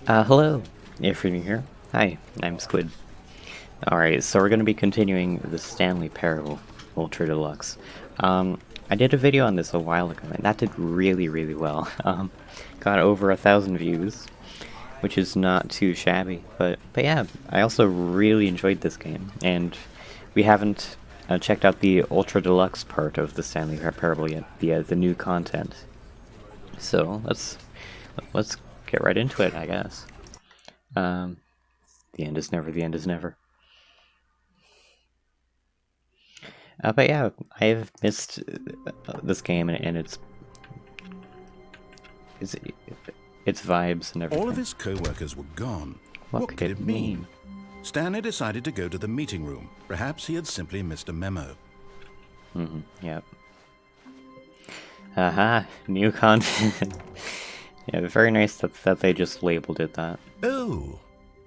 Hello, if you're new here. Hi, I'm Squid. Alright, so we're going to be continuing the Stanley Parable Ultra Deluxe. I did a video on this a while ago, and that did really well. Got over 1,000 views, which is not too shabby. But yeah, I also really enjoyed this game, and we haven't checked out the Ultra Deluxe part of the Stanley Parable yet, the new content. So let's get right into it, I guess. The end is never, the end is never. But yeah, I've missed this game and its vibes and everything. All of his co-workers were gone. What could it mean? Stanley decided to go to the meeting room. Perhaps he had simply missed a memo. Yep. Aha, new content. Yeah, very nice that they just labeled it that. Oh,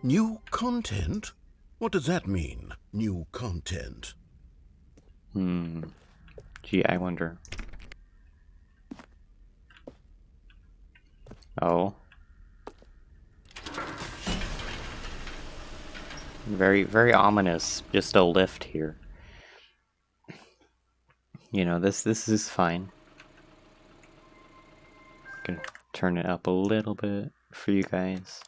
new content? What does that mean, new content? Gee, I wonder. Oh. Very ominous. Just a lift here. You know, this is fine. Gonna turn it up a little bit for you guys.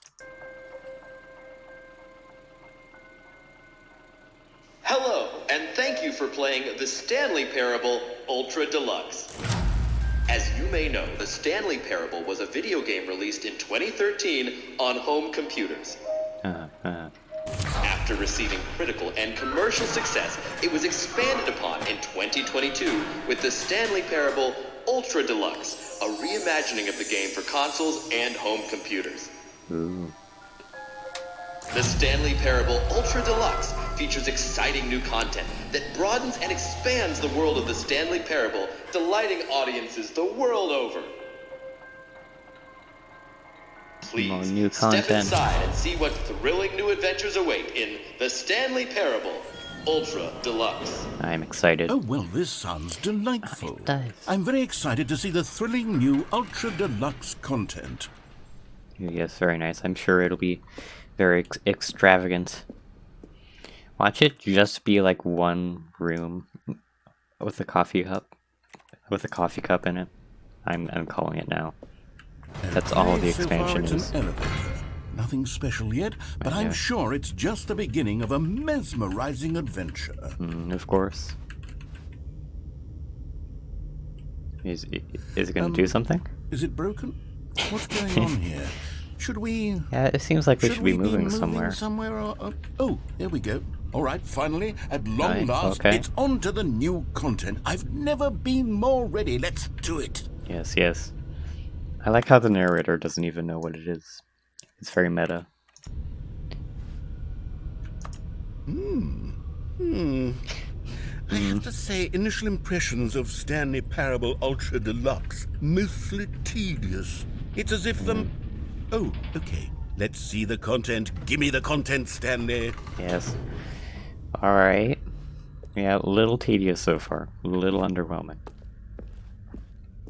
Hello, and thank you for playing the Stanley Parable Ultra Deluxe. As you may know, the Stanley Parable was a video game released in 2013 on home computers. After receiving critical and commercial success, it was expanded upon in 2022 with the Stanley Parable Ultra Deluxe, a reimagining of the game for consoles and home computers. Ooh. The Stanley Parable Ultra Deluxe features exciting new content that broadens and expands the world of the Stanley Parable, delighting audiences the world over. Please, new content. step inside and see what thrilling new adventures await in the Stanley Parable Ultra Deluxe. I'm excited. Oh, well, this sounds delightful. It does. I'm very excited to see the thrilling new Ultra Deluxe content. Yes, very nice. I'm sure it'll be very extravagant. Watch it just be like one room with a coffee cup, in it. I'm calling it now. That's all the expansion so far is. it's an elevator. Nothing special yet, but I'm sure it's just the beginning of a mesmerizing adventure. Of course. Is it going to do something? Is it broken? What's going on here? Should we... Yeah, it seems like we should be moving somewhere. Oh, there we go. All right, finally, at long last, okay. It's on to the new content. I've never been more ready. Let's do it. Yes. I like how the narrator doesn't even know what it is. It's very meta. I have to say, initial impressions of Stanley Parable Ultra Deluxe, mostly tedious. It's as if Oh, okay. Let's see the content. Gimme the content, Stanley. Yes. Alright. Yeah, a little tedious so far. A little underwhelming.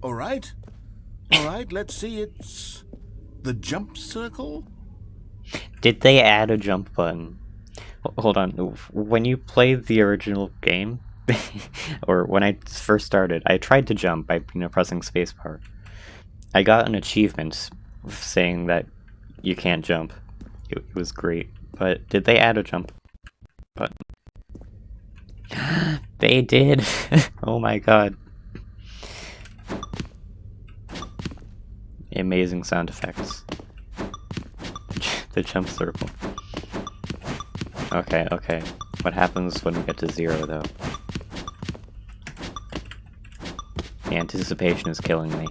All right, let's see. It's the jump circle. Did they add a jump button? Hold on. When you played the original game, or when I first started, I tried to jump by pressing spacebar. I got an achievement saying that you can't jump. It was great. But did they add a jump button? They did. Oh my god. Amazing sound effects. The jump circle. Okay. What happens when we get to 0, though? The anticipation is killing me.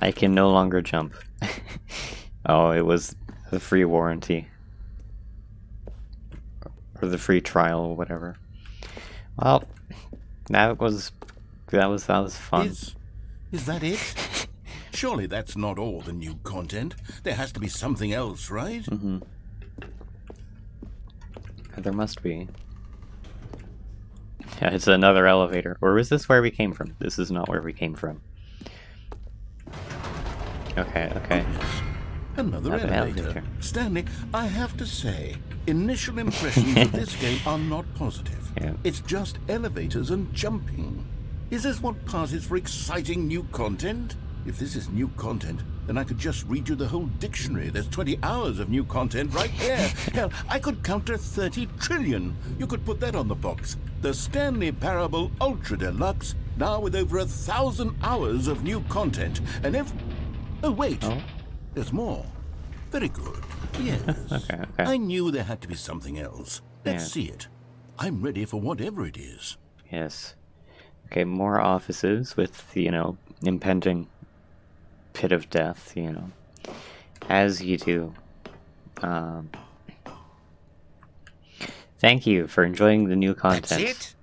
I can no longer jump. Oh, it was the free warranty. Or the free trial, or whatever. Well, that was fun. Is that it? Surely that's not all the new content. There has to be something else, right? There must be. Yeah, it's another elevator. Or is this where we came from? This is not where we came from. Okay, okay. Another elevator. Stanley, I have to say, initial impressions of this game are not positive. Yeah. It's just elevators and jumping. Is this what passes for exciting new content? If this is new content, then I could just read you the whole dictionary. There's 20 hours of new content right there. Hell, I could counter 30 trillion. You could put that on the box. The Stanley Parable Ultra Deluxe, now with over 1,000 hours of new content. And if... Oh, wait. Oh? There's more. Very good. Yes. Okay. I knew there had to be something else. Let's Yeah. see it. I'm ready for whatever it is. Yes. Okay, more offices with, you know, impending pit of death, you know. As you do. Thank you for enjoying the new content. That's it?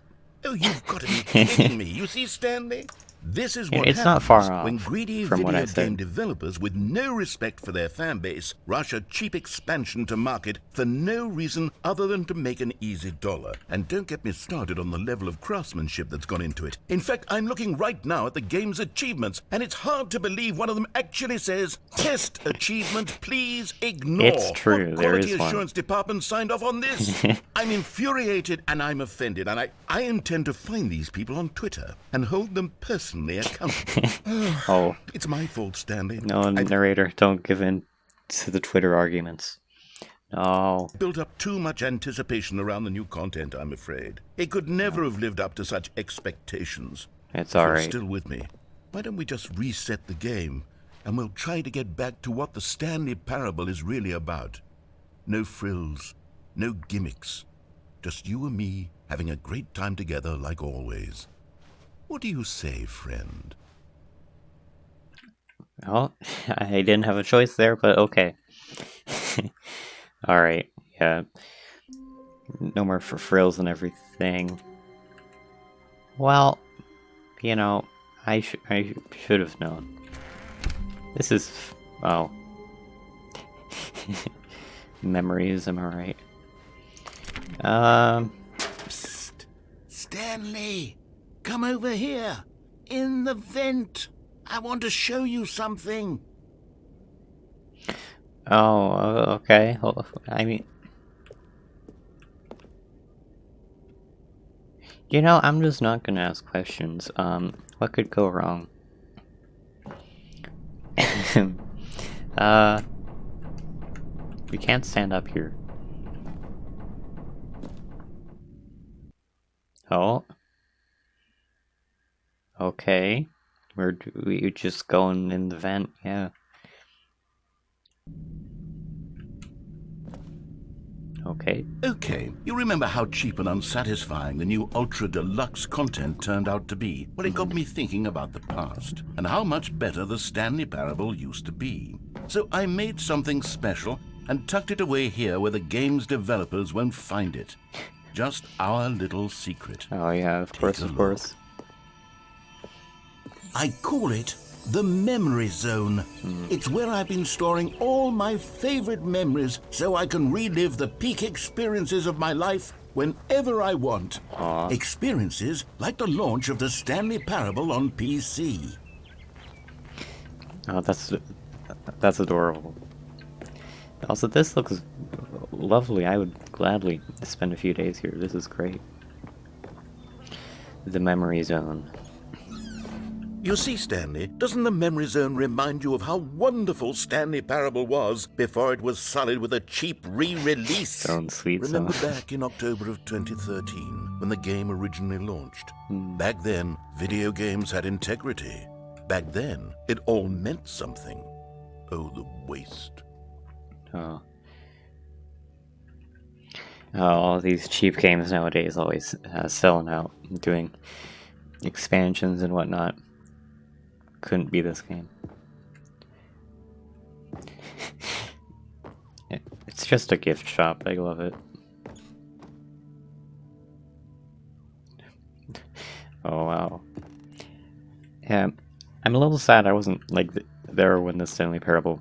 Oh, you've got to be kidding me. You see, Stanley? This is what It's happens not far off when greedy from what I video game said. developers with no respect for their fan base rush a cheap expansion to market for no reason other than to make an easy dollar. And don't get me started on the level of craftsmanship that's gone into it. In fact, I'm looking right now at the game's achievements, and it's hard to believe one of them actually says, "Test achievement, please ignore." It's true, What there quality is one. assurance department signed off on this? I'm infuriated and I'm offended, and I intend to find these people on Twitter and hold them personally accountable. Oh, It's my fault, Stanley. no, narrator, don't give in to the Twitter arguments. No. Built up too much anticipation around the new content, I'm afraid. It could never have lived up to such expectations. It's If you're alright. still with me, why don't we just reset the game, and we'll try to get back to what the Stanley Parable is really about. No frills, no gimmicks. Just you and me having a great time together like always. What do you say, friend? Well, I didn't have a choice there, but okay. Alright, yeah. No more for frills and everything. Well, you know, I should have known. This is... oh. Memories, am I right? Psst! Stanley! Come over here! In the vent! I want to show you something! Oh, okay. Well, I mean... You know, I'm just not gonna ask questions. What could go wrong? We can't stand up here. Oh. Okay. We just going in the vent, yeah. Okay. Okay, you remember how cheap and unsatisfying the new Ultra Deluxe content turned out to be? Well, it got me thinking about the past, and how much better the Stanley Parable used to be. So I made something special and tucked it away here where the game's developers won't find it. Just our little secret. Oh yeah, of course, of course. I call it the Memory Zone. It's where I've been storing all my favorite memories so I can relive the peak experiences of my life whenever I want. Aww. Experiences like the launch of the Stanley Parable on PC. Oh, that's adorable. Also, this looks lovely. I would gladly spend a few days here. This is great. The Memory Zone. You see, Stanley, doesn't the Memory Zone remind you of how wonderful Stanley Parable was before it was sullied with a cheap re-release? Don't sweet Remember zone. back in October of 2013, when the game originally launched? Back then, video games had integrity. Back then, it all meant something. Oh, the waste. Oh. Oh, all these cheap games nowadays always selling out, doing expansions and whatnot. Couldn't be this game. It's just a gift shop. I love it. Oh wow. Yeah, I'm a little sad I wasn't like there when the Stanley Parable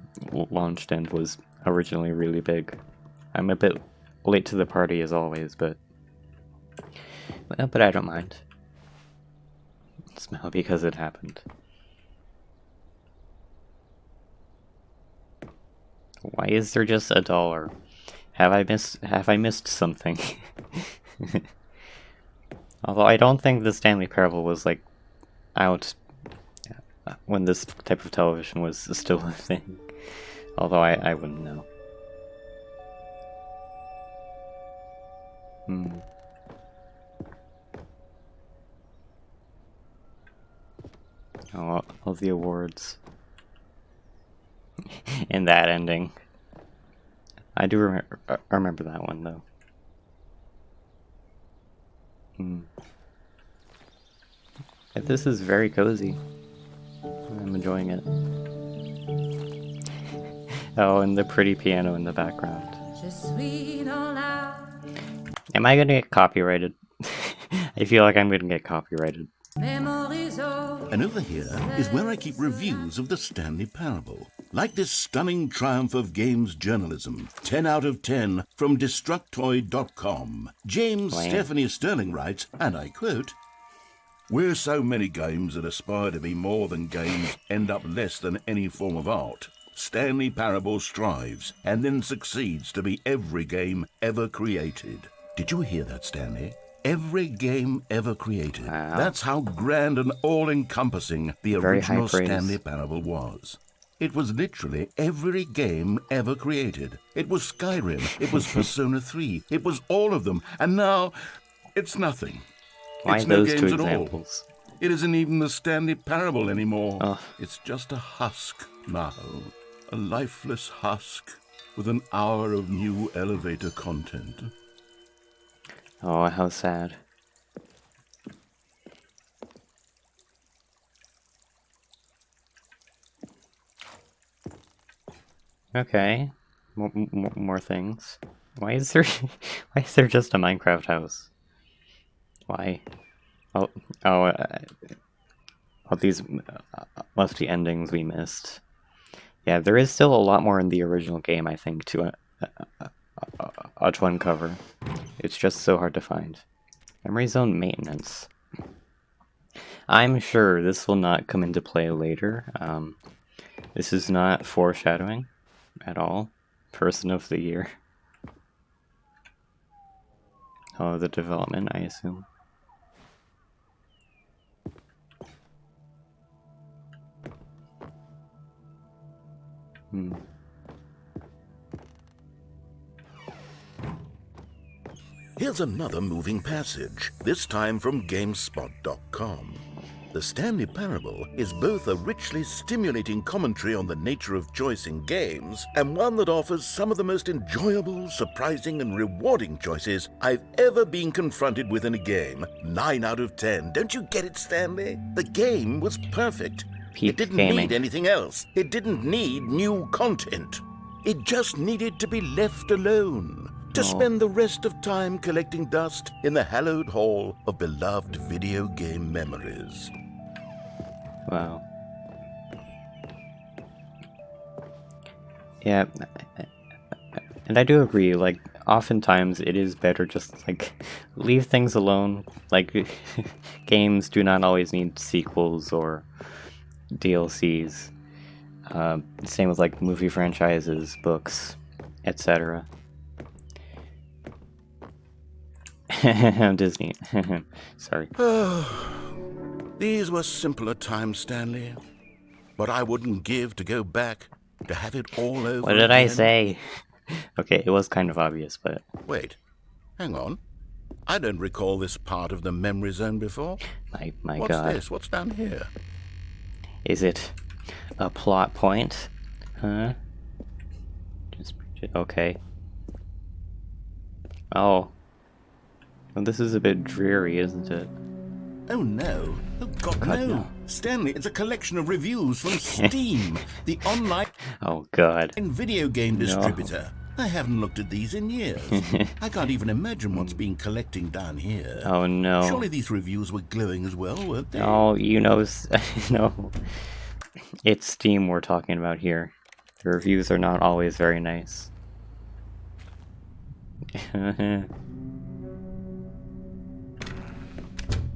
launched and was originally really big. I'm a bit late to the party as always, but I don't mind. Smell because it happened. Why is there just $1? Have I missed something? Although I don't think the Stanley Parable was like out when this type of television was still a thing. Although I wouldn't know. Oh, all the awards. And that ending. I do remember that one, though. This is very cozy. I'm enjoying it. Oh, and the pretty piano in the background. Am I gonna get copyrighted? I feel like I'm gonna get copyrighted. And over here is where I keep reviews of the Stanley Parable. Like this stunning triumph of games journalism, 10 out of 10 from Destructoid.com. James Stephanie Sterling writes, and I quote, "Where so many games that aspire to be more than games end up less than any form of art, Stanley Parable strives and then succeeds to be every game ever created." Did you hear that, Stanley? Every game ever created. Wow. That's how grand and all-encompassing the original Stanley Parable was. It was literally every game ever created. It was Skyrim, it was Persona 3, it was all of them, and now it's nothing. Why it's those no two games at examples? All. It isn't even the Stanley Parable anymore. Oh. It's just a husk now. A lifeless husk with an hour of new elevator content. Oh, how sad. Okay, more things. Why is there just a Minecraft house? Why? All these lefty endings we missed. Yeah, there is still a lot more in the original game, I think, to uncover. It's just so hard to find. Memory zone maintenance. I'm sure this will not come into play later. This is not foreshadowing at all. Person of the year. Oh, the development, I assume. Here's another moving passage, this time from GameSpot.com. The Stanley Parable is both a richly stimulating commentary on the nature of choice in games, and one that offers some of the most enjoyable, surprising, and rewarding choices I've ever been confronted with in a game. 9 out of 10. Don't you get it, Stanley? The game was perfect. Peak it didn't gaming. need anything else. It didn't need new content. It just needed to be left alone. To spend the rest of time collecting dust in the hallowed hall of beloved video game memories. Wow. Yeah, and I do agree, like, oftentimes it is better just, like, leave things alone. Like, games do not always need sequels or DLCs. Same with, like, movie franchises, books, etc. Disney. Sorry. These were simpler times, Stanley. But I wouldn't give to go back to have it all over What did I again. say? Okay, it was kind of obvious, but... Wait, hang on. I don't recall this part of the memory zone before. My What's god. this? What's down here? Is it a plot point? Huh? Okay. Oh. Well, this is a bit dreary, isn't it? Oh no. Oh god, no. Stanley, it's a collection of reviews from Steam, the online Oh god. video game distributor. I haven't looked at these in years. I can't even imagine what's been collecting down here. Oh no. Surely these reviews were glowing as well, weren't they? Oh, you know, no. It's Steam we're talking about here. The reviews are not always very nice.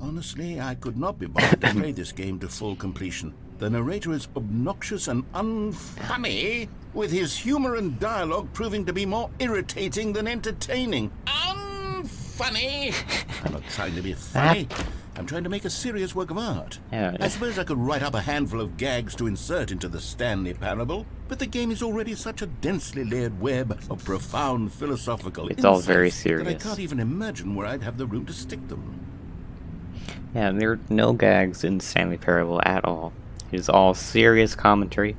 Honestly, I could not be bothered to play this game to full completion. The narrator is obnoxious and unfunny, with his humor and dialogue proving to be more irritating than entertaining. Unfunny! I'm not trying to be funny. I'm trying to make a serious work of art. Yeah. I suppose I could write up a handful of gags to insert into the Stanley Parable, but the game is already such a densely layered web of profound philosophical It's all insights very that I serious. can't even imagine where I'd have the room to stick them. Yeah, there are no gags in Stanley Parable at all. It is all serious commentary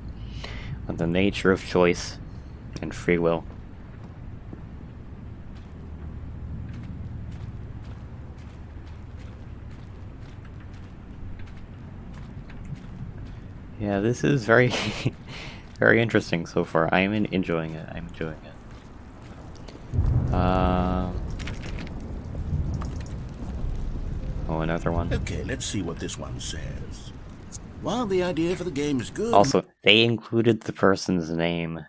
on the nature of choice and free will. Yeah, this is very, very interesting so far. I am enjoying it. I'm enjoying it. Oh, another one. Okay, let's see what this one says. While the idea for the game is good... Also, they included the person's name.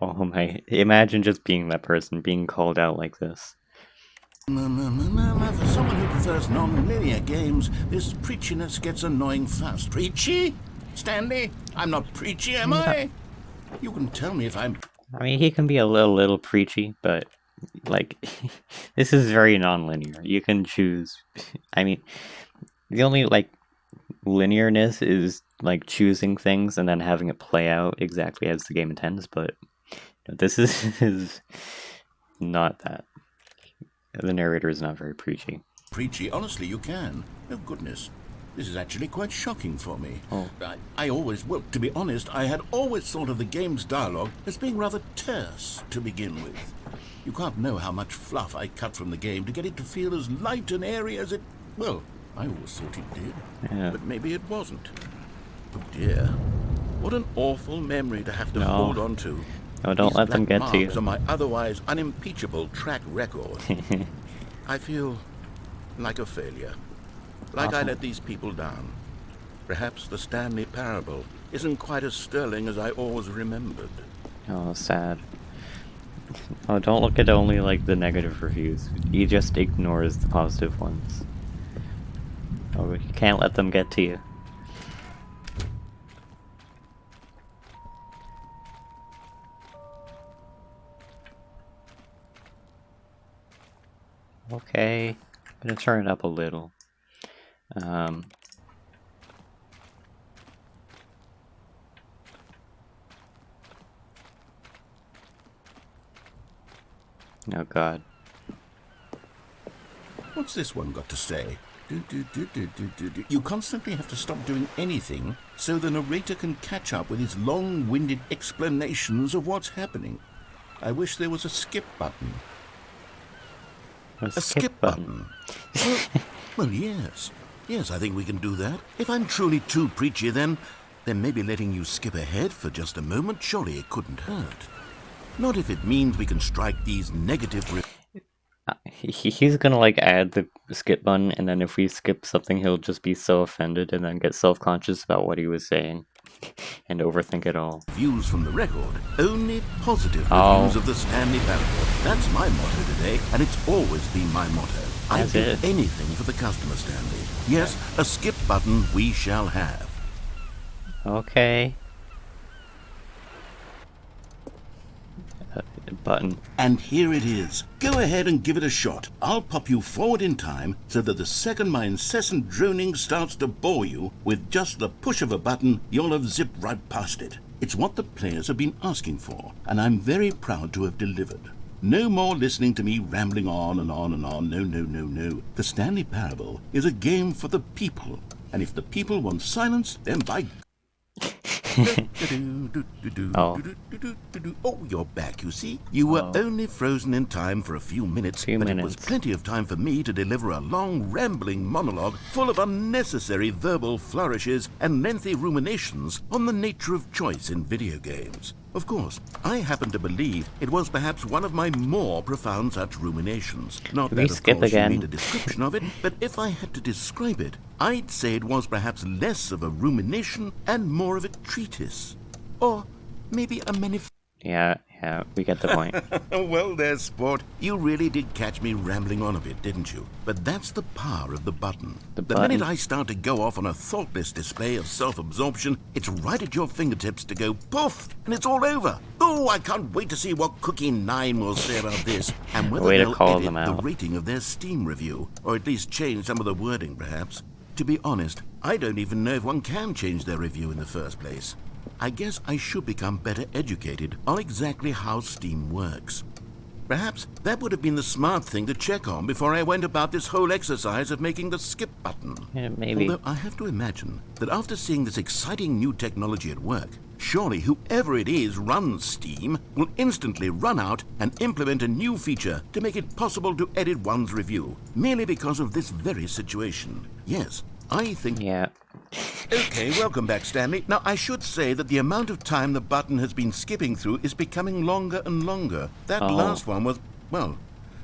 Oh my, imagine just being that person, being called out like this. For someone who prefers non-linear games, this preachiness gets annoying fast. Preachy? Stanley? I'm not preachy, am I? You can tell me if I'm... I mean, he can be a little preachy, but, like, this is very non-linear. You can choose... I mean, the only, like, linearness is, like, choosing things and then having it play out exactly as the game intends, but this is not that. The narrator is not very preachy. Preachy? Honestly, you can. Oh, goodness. This is actually quite shocking for me. Oh. I always, well, to be honest, I had always thought of the game's dialogue as being rather terse to begin with. You can't know how much fluff I cut from the game to get it to feel as light and airy as it... Well, I always thought it did. Yeah. But maybe it wasn't. Oh dear. What an awful memory to have to No. hold on to. No, don't These let them black get to you. marks on my otherwise unimpeachable track record. I feel like a failure. Like I let these people down. Perhaps the Stanley Parable isn't quite as sterling as I always remembered. Oh, sad. Oh, don't look at only, like, the negative reviews. He just ignores the positive ones. Oh, you can't let them get to you. Okay, I'm gonna turn it up a little. Oh god. What's this one got to say? You constantly have to stop doing anything so the narrator can catch up with his long-winded explanations of what's happening. I wish there was a skip button. A skip button. Well, yes. Yes, I think we can do that. If I'm truly too preachy, then maybe letting you skip ahead for just a moment, surely it couldn't hurt. Not if it means we can strike these negative... He's gonna, like, add the skip button, and then if we skip something, he'll just be so offended and then get self-conscious about what he was saying and overthink it all. Views from the record. Only positive reviews of the Stanley Parable. That's my motto today, and it's always been my motto. I'd do anything for the customer, Stanley. Yes, a skip button we shall have. Okay. Button. And here it is. Go ahead and give it a shot. I'll pop you forward in time so that the second my incessant droning starts to bore you, with just the push of a button, you'll have zipped right past it. It's what the players have been asking for, and I'm very proud to have delivered. No more listening to me rambling on and on and on. No, no, no, no. The Stanley Parable is a game for the people, and if the people want silence, then by... Oh, you're back, you see. You were only frozen in time for a few minutes, but it was plenty of time for me to deliver a long, rambling monologue full of unnecessary verbal flourishes and lengthy ruminations on the nature of choice in video games. Of course, I happen to believe it was perhaps one of my more profound such ruminations. Not that, of course, you need a description of it, but if I had to describe it, I'd say it was perhaps less of a rumination and more of a treatise. Or maybe a Yeah, Yeah, we get the point. Well there, sport. You really did catch me rambling on a bit, didn't you? But that's the power of the button. The minute I start to go off on a thoughtless display of self-absorption, it's right at your fingertips to go poof, and it's all over. Oh, I can't wait to see what Cookie 9 will say about this, and whether Way to they'll call edit them the out. rating of their Steam review, or at least change some of the wording, perhaps. To be honest, I don't even know if one can change their review in the first place. I guess I should become better educated on exactly how Steam works. Perhaps that would have been the smart thing to check on before I went about this whole exercise of making the skip button. Yeah, maybe. Although I have to imagine that after seeing this exciting new technology at work, surely whoever it is runs Steam will instantly run out and implement a new feature to make it possible to edit one's review, merely because of this very situation. Yes, I think... Yeah. Okay, welcome back, Stanley. Now, I should say that the amount of time the button has been skipping through is becoming longer and longer. That last one was, well,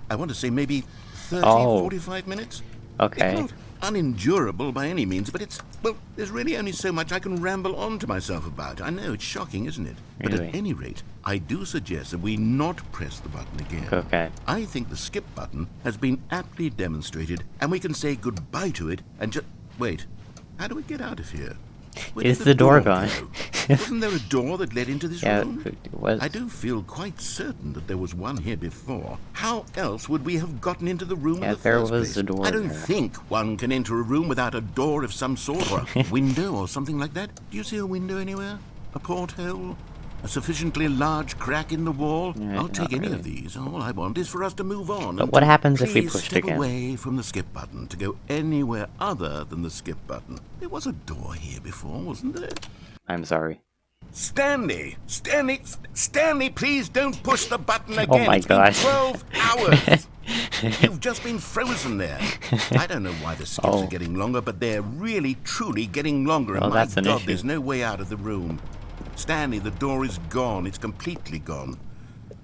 I want to say maybe 30, 45 minutes. Okay. It's not unendurable by any means, but it's, well, there's really only so much I can ramble on to myself about. I know, it's shocking, isn't it? But Really? at any rate, I do suggest that we not press the button again. Okay. I think the skip button has been aptly demonstrated, and we can say goodbye to it and just... Wait, how do we get out of here? Where Is did the door gone? go? Wasn't there a door that led into this Yeah, room? it was. I do feel quite certain that there was one here before. How else would we have gotten into the room Yeah, in the there first was place? a door I don't there. think one can enter a room without a door of some sort, or a window or something like that. Do you see a window anywhere? A porthole? A sufficiently large crack in the wall? Yeah, I'll take not any really. of these. All I want is for us to move on. But and what to happens if we please pushed step again? away from the skip button to go anywhere other than the skip button. There was a door here before, wasn't there? I'm sorry. Stanley, please don't push the button again. my It's been gosh. 12 hours. You've just been frozen there. I don't know why the skips are getting longer, but they're really, truly getting longer. And Oh, my that's an God, issue. there's no way out of the room. Stanley, the door is gone. It's completely gone.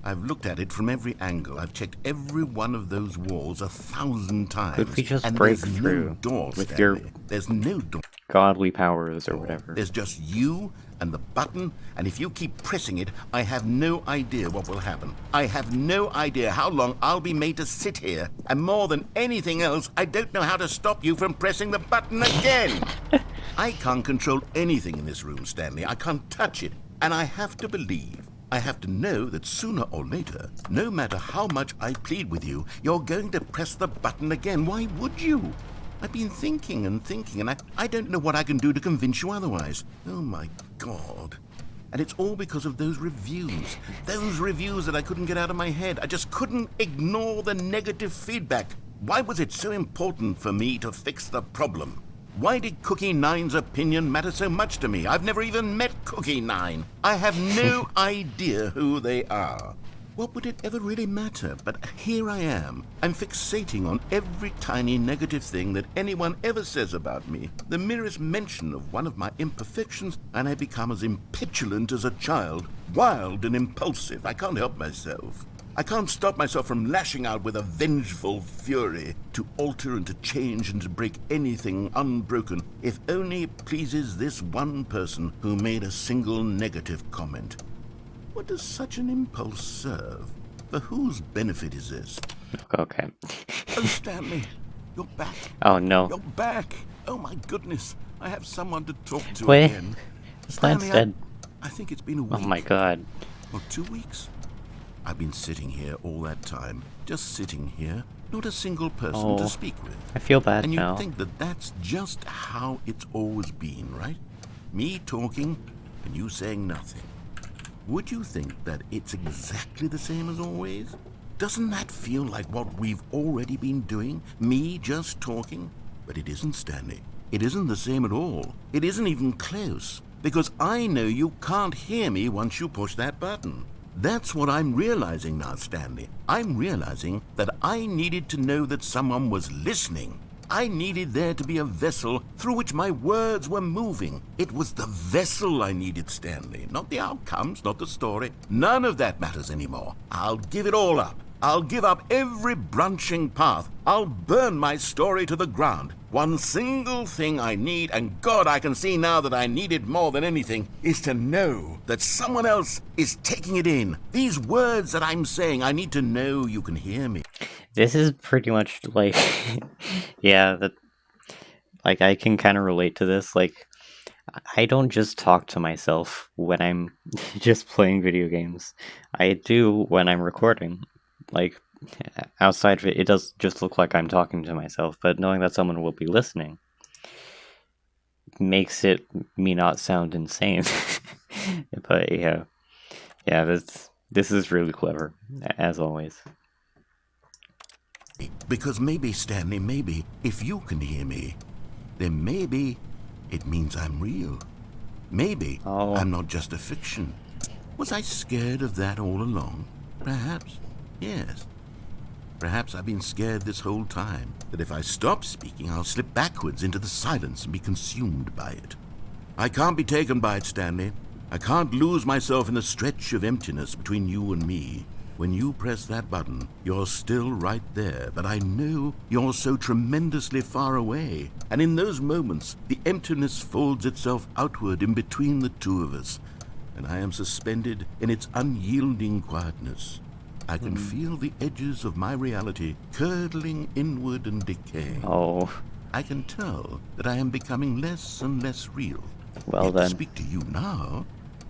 I've looked at it from every angle. I've checked every one of those walls 1,000 times. Could we just and break there's through no door, with Stanley. your- There's no door. Godly powers or whatever. There's just you and the button, and if you keep pressing it, I have no idea what will happen. I have no idea how long I'll be made to sit here, and more than anything else, I don't know how to stop you from pressing the button again. I can't control anything in this room, Stanley. I can't touch it, and I have to believe. I have to know that sooner or later, no matter how much I plead with you, you're going to press the button again. Why would you? I've been thinking and thinking, and I don't know what I can do to convince you otherwise. Oh, my God. And it's all because of those reviews. Those reviews that I couldn't get out of my head. I just couldn't ignore the negative feedback. Why was it so important for me to fix the problem? Why did Cookie 9's opinion matter so much to me? I've never even met Cookie 9. I have no idea who they are. What would it ever really matter? But here I am. I'm fixating on every tiny negative thing that anyone ever says about me. The merest mention of one of my imperfections, and I become as impetulant as a child. Wild and impulsive. I can't help myself. I can't stop myself from lashing out with a vengeful fury to alter and to change and to break anything unbroken, if only it pleases this one person who made a single negative comment. What does such an impulse serve? For whose benefit is this? Okay. Oh, Stanley, you're back. Oh no. You're back. Oh, my goodness. I have someone to talk to Wait. again. Stan's Stanley, dead. I think it's been a week. Oh my God. Or 2 weeks. I've been sitting here all that time. Just sitting here. Not a single person Oh. to speak with. I feel bad And you now. think that that's just how it's always been, right? Me talking and you saying nothing. Would you think that it's exactly the same as always? Doesn't that feel like what we've already been doing? Me just talking? But it isn't, Stanley. It isn't the same at all. It isn't even close. Because I know you can't hear me once you push that button. That's what I'm realizing now, Stanley. I'm realizing that I needed to know that someone was listening. I needed there to be a vessel through which my words were moving. It was the vessel I needed, Stanley. Not the outcomes, not the story. None of that matters anymore. I'll give it all up. I'll give up every branching path. I'll burn my story to the ground. One single thing I need, and God, I can see now that I need it more than anything, is to know that someone else is taking it in. These words that I'm saying, I need to know you can hear me. This is pretty much like, yeah, that, like, I can kind of relate to this. Like, I don't just talk to myself when I'm just playing video games. I do when I'm recording. Like, outside of it, it does just look like I'm talking to myself, but knowing that someone will be listening makes it me not sound insane. But yeah, this is really clever, as always. Because maybe, Stanley, maybe, if you can hear me, then maybe it means I'm real. Maybe I'm not just a fiction. Was I scared of that all along? Perhaps. Yes. Perhaps I've been scared this whole time, that if I stop speaking, I'll slip backwards into the silence and be consumed by it. I can't be taken by it, Stanley. I can't lose myself in the stretch of emptiness between you and me. When you press that button, you're still right there, but I know you're so tremendously far away. And in those moments, the emptiness folds itself outward in between the two of us, and I am suspended in its unyielding quietness. I can feel the edges of my reality curdling inward and decaying. I can tell that I am becoming less and less real. Well, Yet then. to speak to you now,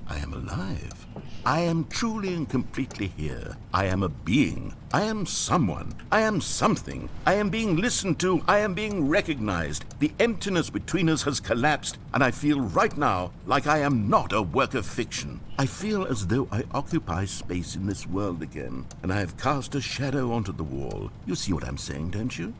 I am alive. I am truly and completely here. I am a being. I am someone. I am something. I am being listened to. I am being recognized. The emptiness between us has collapsed, and I feel right now like I am not a work of fiction. I feel as though I occupy space in this world again, and I have cast a shadow onto the wall. You see what I'm saying, don't you?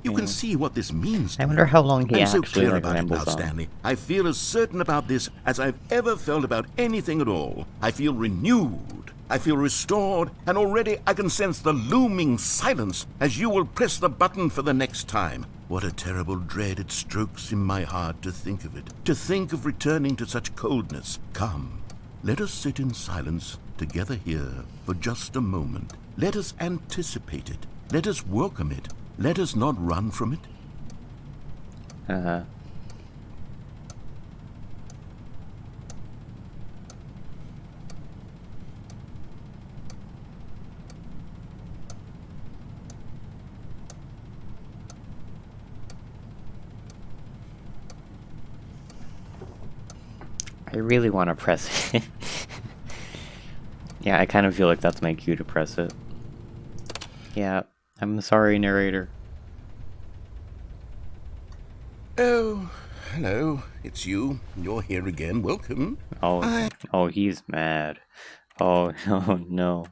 You can see what this means to I wonder how long he I'm so actually clear about it now, rambles on. Stanley. I feel as certain about this as I've ever felt about anything at all. I feel renewed. I feel restored, and already I can sense the looming silence as you will press the button for the next time. What a terrible dread it strokes in my heart to think of it, to think of returning to such coldness. Come, let us sit in silence together here for just a moment. Let us anticipate it. Let us welcome it. Let us not run from it. I really want to press it. Yeah, I kind of feel like that's my cue to press it. Yeah, I'm sorry, narrator. Oh, hello. It's you. You're here again. Welcome. Oh, he's mad. Oh, no.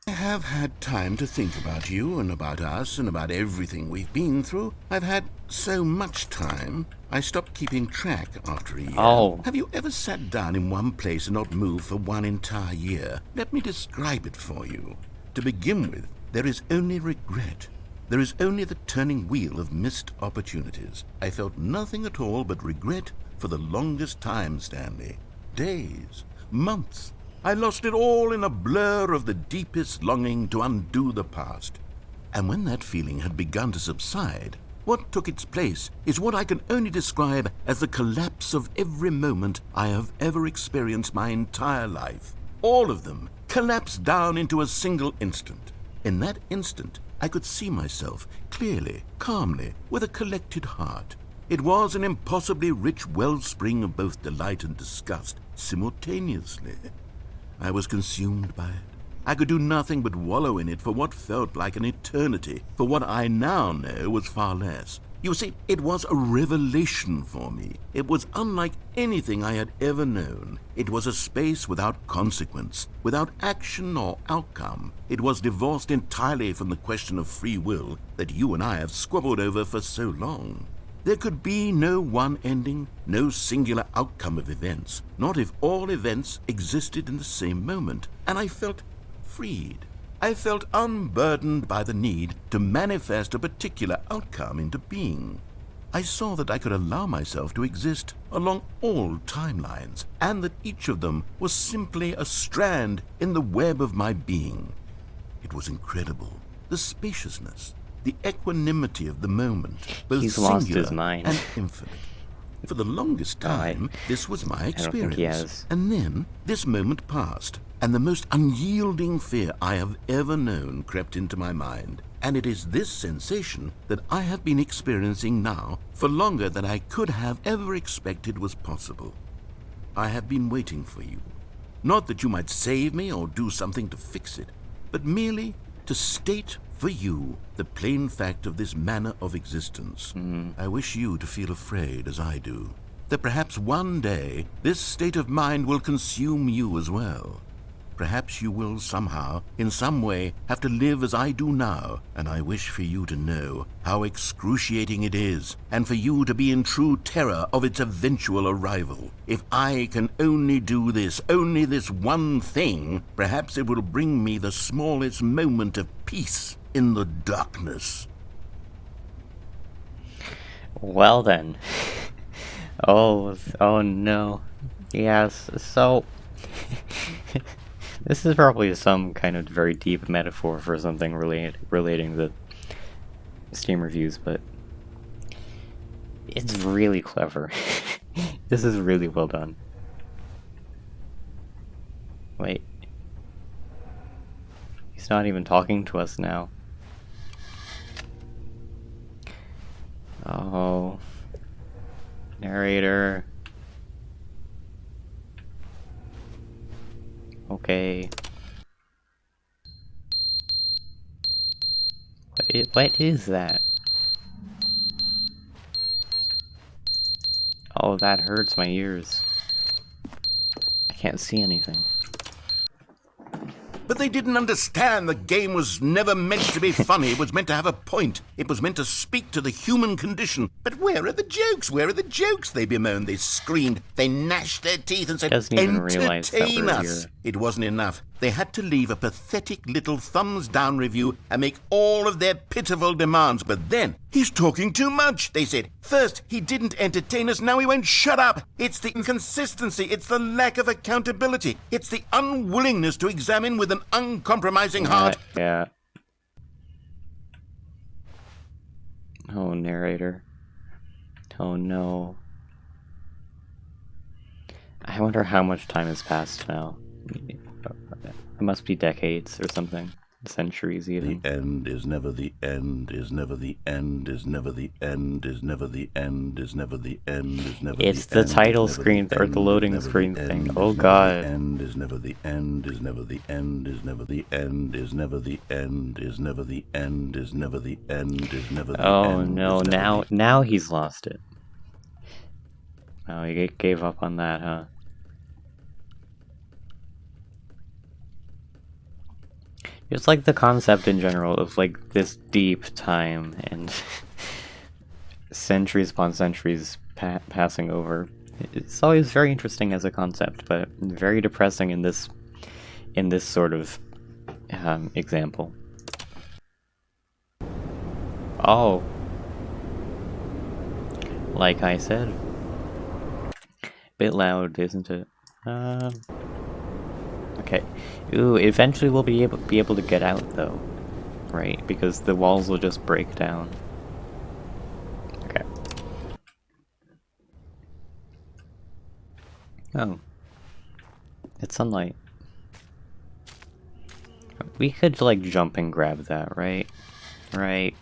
I have had time to think about you and about us and about everything we've been through. I've had so much time, I stopped keeping track after a year. Oh. Have you ever sat down in one place and not moved for one entire year? Let me describe it for you. To begin with, there is only regret. There is only the turning wheel of missed opportunities. I felt nothing at all but regret for the longest time, Stanley. Days, months. I lost it all in a blur of the deepest longing to undo the past. And when that feeling had begun to subside, what took its place is what I can only describe as the collapse of every moment I have ever experienced my entire life. All of them collapsed down into a single instant. In that instant, I could see myself clearly, calmly, with a collected heart. It was an impossibly rich wellspring of both delight and disgust simultaneously. I was consumed by it. I could do nothing but wallow in it for what felt like an eternity, for what I now know was far less. You see, it was a revelation for me. It was unlike anything I had ever known. It was a space without consequence, without action or outcome. It was divorced entirely from the question of free will that you and I have squabbled over for so long. There could be no one ending, no singular outcome of events, not if all events existed in the same moment, and I felt freed. I felt unburdened by the need to manifest a particular outcome into being. I saw that I could allow myself to exist along all timelines, and that each of them was simply a strand in the web of my being. It It was incredible. The spaciousness, the equanimity of the moment, both He's lost singular his mind. and infinite. For the longest time, this was my I don't think he experience. has. And then this moment passed, and the most unyielding fear I have ever known crept into my mind. And it is this sensation that I have been experiencing now for longer than I could have ever expected was possible. I have been waiting for you. Not that you might save me or do something to fix it, but merely to state for you the plain fact of this manner of existence. I wish you to feel afraid as I do, that perhaps one day this state of mind will consume you as well. Perhaps you will somehow, in some way, have to live as I do now, and I wish for you to know how excruciating it is, and for you to be in true terror of its eventual arrival. If I can only do this, only this one thing, perhaps it will bring me the smallest moment of peace in the darkness. Well then. Oh no. Yes, so... This is probably some kind of very deep metaphor for something relating to Steam reviews, but it's really clever. This is really well done. Wait. He's not even talking to us now. Oh. Narrator. Okay. What is that? Oh, that hurts my ears. I can't see anything. But they didn't understand the game was never meant to be funny. It was meant to have a point. It was meant to speak to the human condition. But where are the jokes? Where are the jokes? They bemoaned, they screamed, they gnashed their teeth and said, Doesn't even realize that entertain we're us. here. It wasn't enough. They had to leave a pathetic little thumbs-down review and make all of their pitiful demands. But then, he's talking too much, they said. First, he didn't entertain us, now he won't shut up. It's the inconsistency, it's the lack of accountability, it's the unwillingness to examine with an uncompromising heart. Yeah. Oh, narrator. Oh no. I wonder how much time has passed now. It must be decades or something. Centuries even. The end is never the end, is never the end, is never the end, is never the end, is never the end, is never the end. It's the title screen or the loading screen thing. Oh god. End is never the end, is never the end, is never the end, is never the end, is never the end, is never the end, is never the end. Oh no, now he's lost it. Oh, he gave up on that, huh? It's like the concept in general of like this deep time and centuries upon centuries passing over. It's always very interesting as a concept, but very depressing in this sort of example. Oh, like I said, bit loud, isn't it? Okay. Ooh, eventually we'll be able to get out though, right? Because the walls will just break down. Okay. Oh. It's sunlight. We could like jump and grab that, right? Right.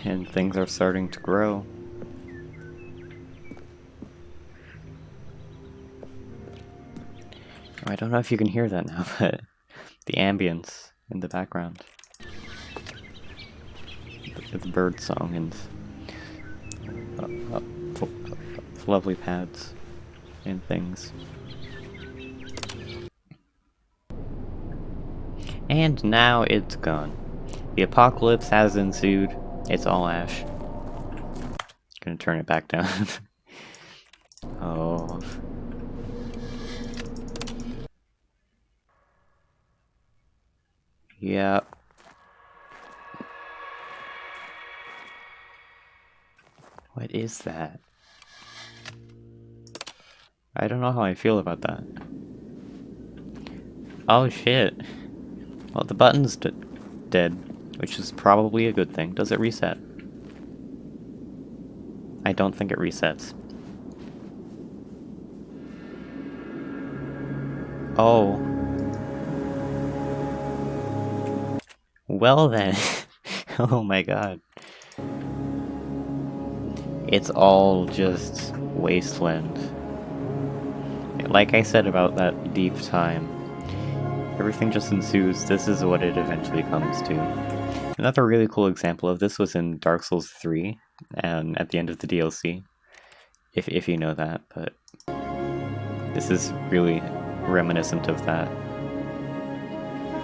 And things are starting to grow. I don't know if you can hear that now, but the ambience in the background. The bird song and lovely pads and things. And now it's gone. The apocalypse has ensued. It's all ash. Gonna turn it back down. Oh. Yep. What is that? I don't know how I feel about that. Oh shit. Well, the button's dead, which is probably a good thing. Does it reset? I don't think it resets. Oh. Well then. Oh my god. It's all just wasteland. Like I said about that deep time, everything just ensues. This is what it eventually comes to. Another really cool example of this was in Dark Souls 3, and at the end of the DLC, if you know that, but this is really reminiscent of that.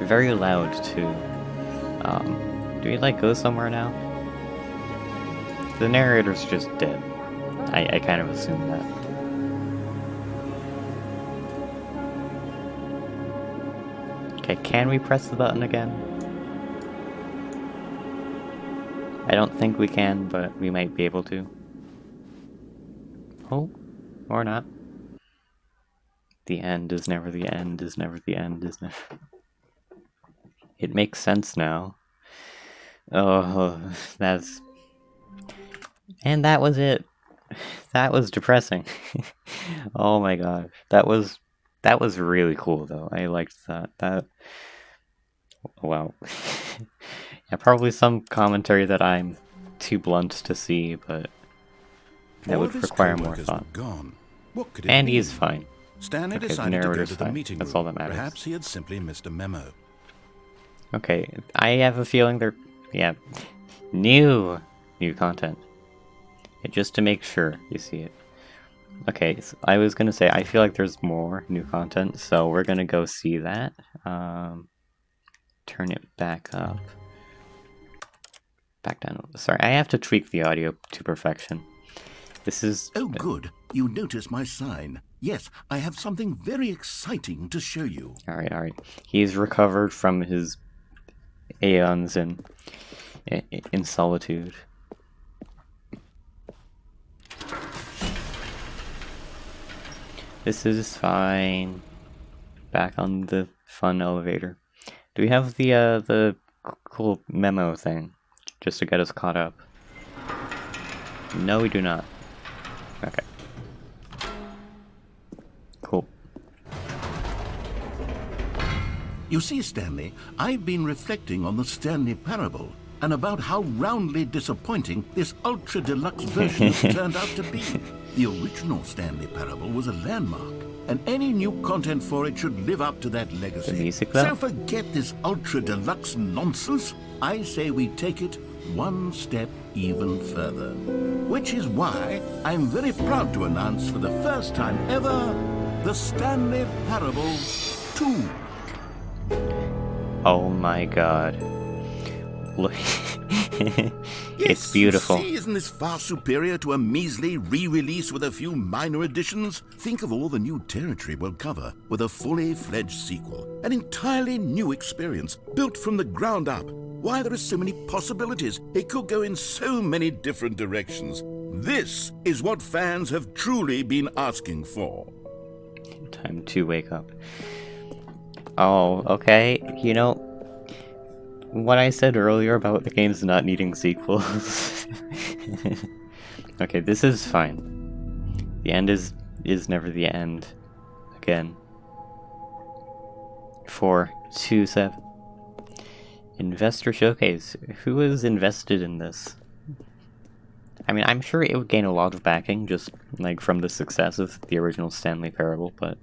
Very loud too. Do we like go somewhere now? The narrator's just dead. I kind of assumed that. Okay, can we press the button again? I don't think we can, but we might be able to. Oh, or not. The end is never the end, is never the end, is never... It makes sense now. Oh, that's... And that was it. That was depressing. Oh my god. That was really cool though. I liked that. Wow. Yeah, probably some commentary that I'm too blunt to see, but that would require more thought. Gone. What could it And mean? he's fine. Stanley Okay, the decided to go narrator's to the fine. meeting That's room. all that matters. Perhaps he had simply missed a memo. Okay, I have a feeling they're... Yeah. New content. Just to make sure you see it. Okay, so I was gonna say, I feel like there's more new content, so we're gonna go see that. Turn it back up. Back down. Sorry, I have to tweak the audio to perfection. This is... Oh, good. You notice my sign. Yes, I have something very exciting to show you. Alright. He's recovered from his aeons in solitude. This is fine. Back on the fun elevator. Do we have the cool memo thing? Just to get us caught up. No, we do not. Okay. Cool. You see, Stanley, I've been reflecting on the Stanley Parable and about how roundly disappointing this ultra deluxe version has turned out to be. The original Stanley Parable was a landmark, and any new content for it should live up to that legacy. The music, though? So forget this ultra deluxe nonsense. I say we take it one step even further. Which is why I'm very proud to announce for the first time ever, the Stanley Parable 2. Oh my god. Look. It's beautiful. See, isn't this far superior to a measly re-release with a few minor additions? Think of all the new territory we'll cover with a fully fledged sequel. An entirely new experience, built from the ground up. Why, there are so many possibilities. It could go in so many different directions. This is what fans have truly been asking for. Time to wake up. Oh, okay. You know, what I said earlier about the games not needing sequels. Okay, this is fine. The end is never the end. Again. 427. Investor Showcase. Who is invested in this? I mean, I'm sure it would gain a lot of backing, just like from the success of the original Stanley Parable, but...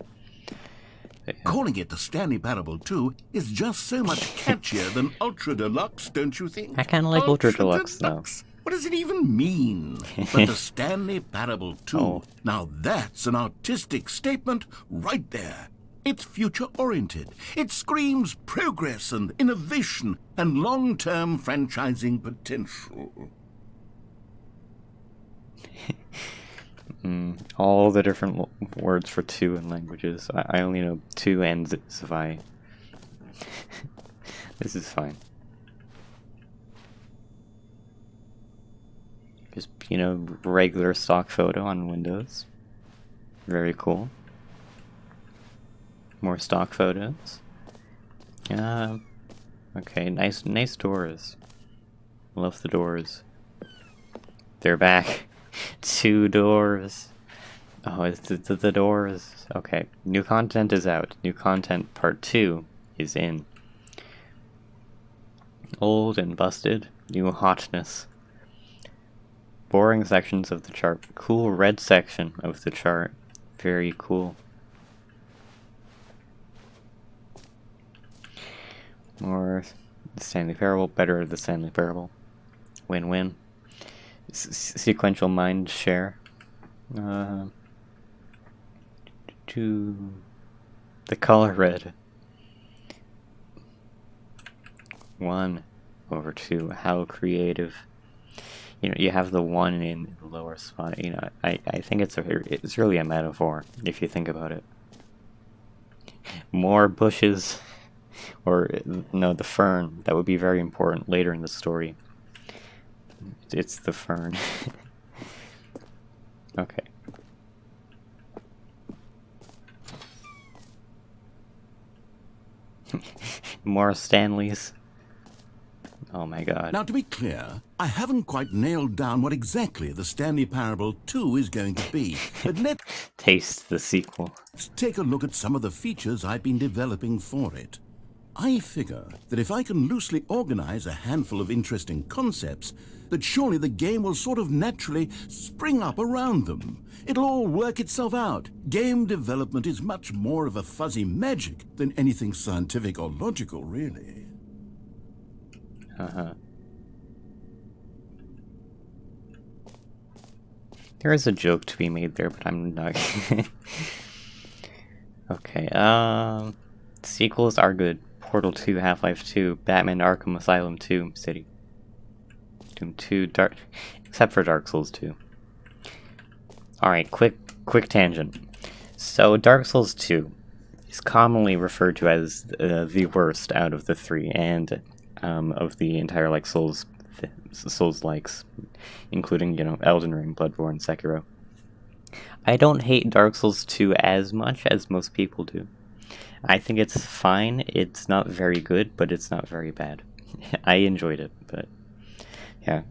Calling it the Stanley Parable 2 is just so much catchier than Ultra Deluxe, don't you think? I kind of like Ultra Deluxe, though. What does it even mean? But the Stanley Parable 2, Oh. now that's an artistic statement right there. It's future-oriented. It screams progress and innovation and long-term franchising potential. All the different words for two in languages. I only know two and Zvi. This is fine. Just, you know, regular stock photo on Windows. Very cool. More stock photos. Okay, nice doors. Love the doors. They're back. 2 doors. Oh, it's the doors. Okay, new content is out. New content part 2 is in. Old and busted. New hotness. Boring sections of the chart. Cool red section of the chart. Very cool. More Stanley Parable. Better the Stanley Parable. Win-win. Sequential mind share. To the color red. 1/2. How creative. You know, you have the 1 in the lower spot. You know, I think it's really a metaphor if you think about it. More bushes, or no, the fern. That would be very important later in the story. It's the fern. Okay. More Stanleys. Oh my god. Now, to be clear, I haven't quite nailed down what exactly the Stanley Parable 2 is going to be, but let's Taste the sequel. take a look at some of the features I've been developing for it. I figure that if I can loosely organize a handful of interesting concepts, that surely the game will sort of naturally spring up around them. It'll all work itself out. Game development is much more of a fuzzy magic than anything scientific or logical, really. There is a joke to be made there, but I'm not. Okay, sequels are good. Portal 2, Half-Life 2, Batman Arkham Asylum 2, City. Doom 2, except for Dark Souls 2. Alright, quick tangent. So, Dark Souls 2 is commonly referred to as the worst out of the 3, and of the entire, like, Souls-likes, including, you know, Elden Ring, Bloodborne, Sekiro. I don't hate Dark Souls 2 as much as most people do. I think it's fine. It's not very good, but it's not very bad. I enjoyed it, but yeah.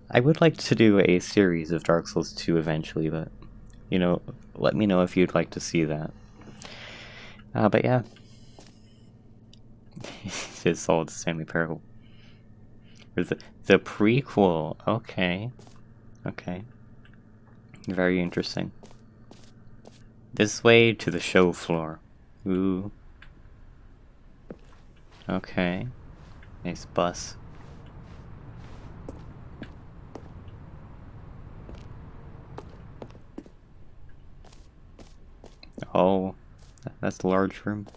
I would like to do a series of Dark Souls 2 eventually, but, you know, let me know if you'd like to see that. But yeah. It's all the Stanley Parable. The prequel. Okay. Okay. Very interesting. This way to the show floor. Ooh. Okay. Nice bus. Oh, that's the large room.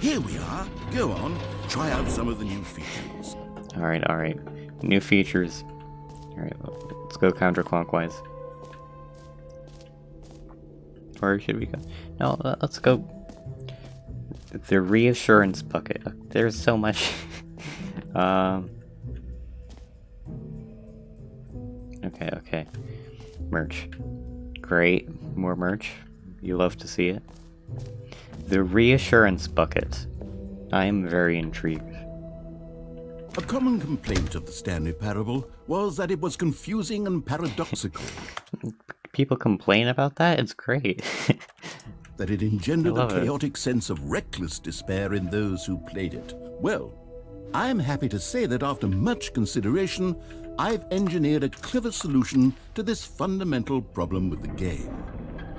Here we are. Go on, try out some of the new features. Alright. New features. Alright, let's go counterclockwise. Where should we go? No, let's go. The reassurance bucket. There's so much. Okay. Merch. Great. More merch. You love to see it. The reassurance bucket. I'm very intrigued. A common complaint of the Stanley Parable was that it was confusing and paradoxical. People complain about that? It's great. That it engendered a it. chaotic sense of reckless despair in those who played it. Well, I'm happy to say that after much consideration, I've engineered a clever solution to this fundamental problem with the game.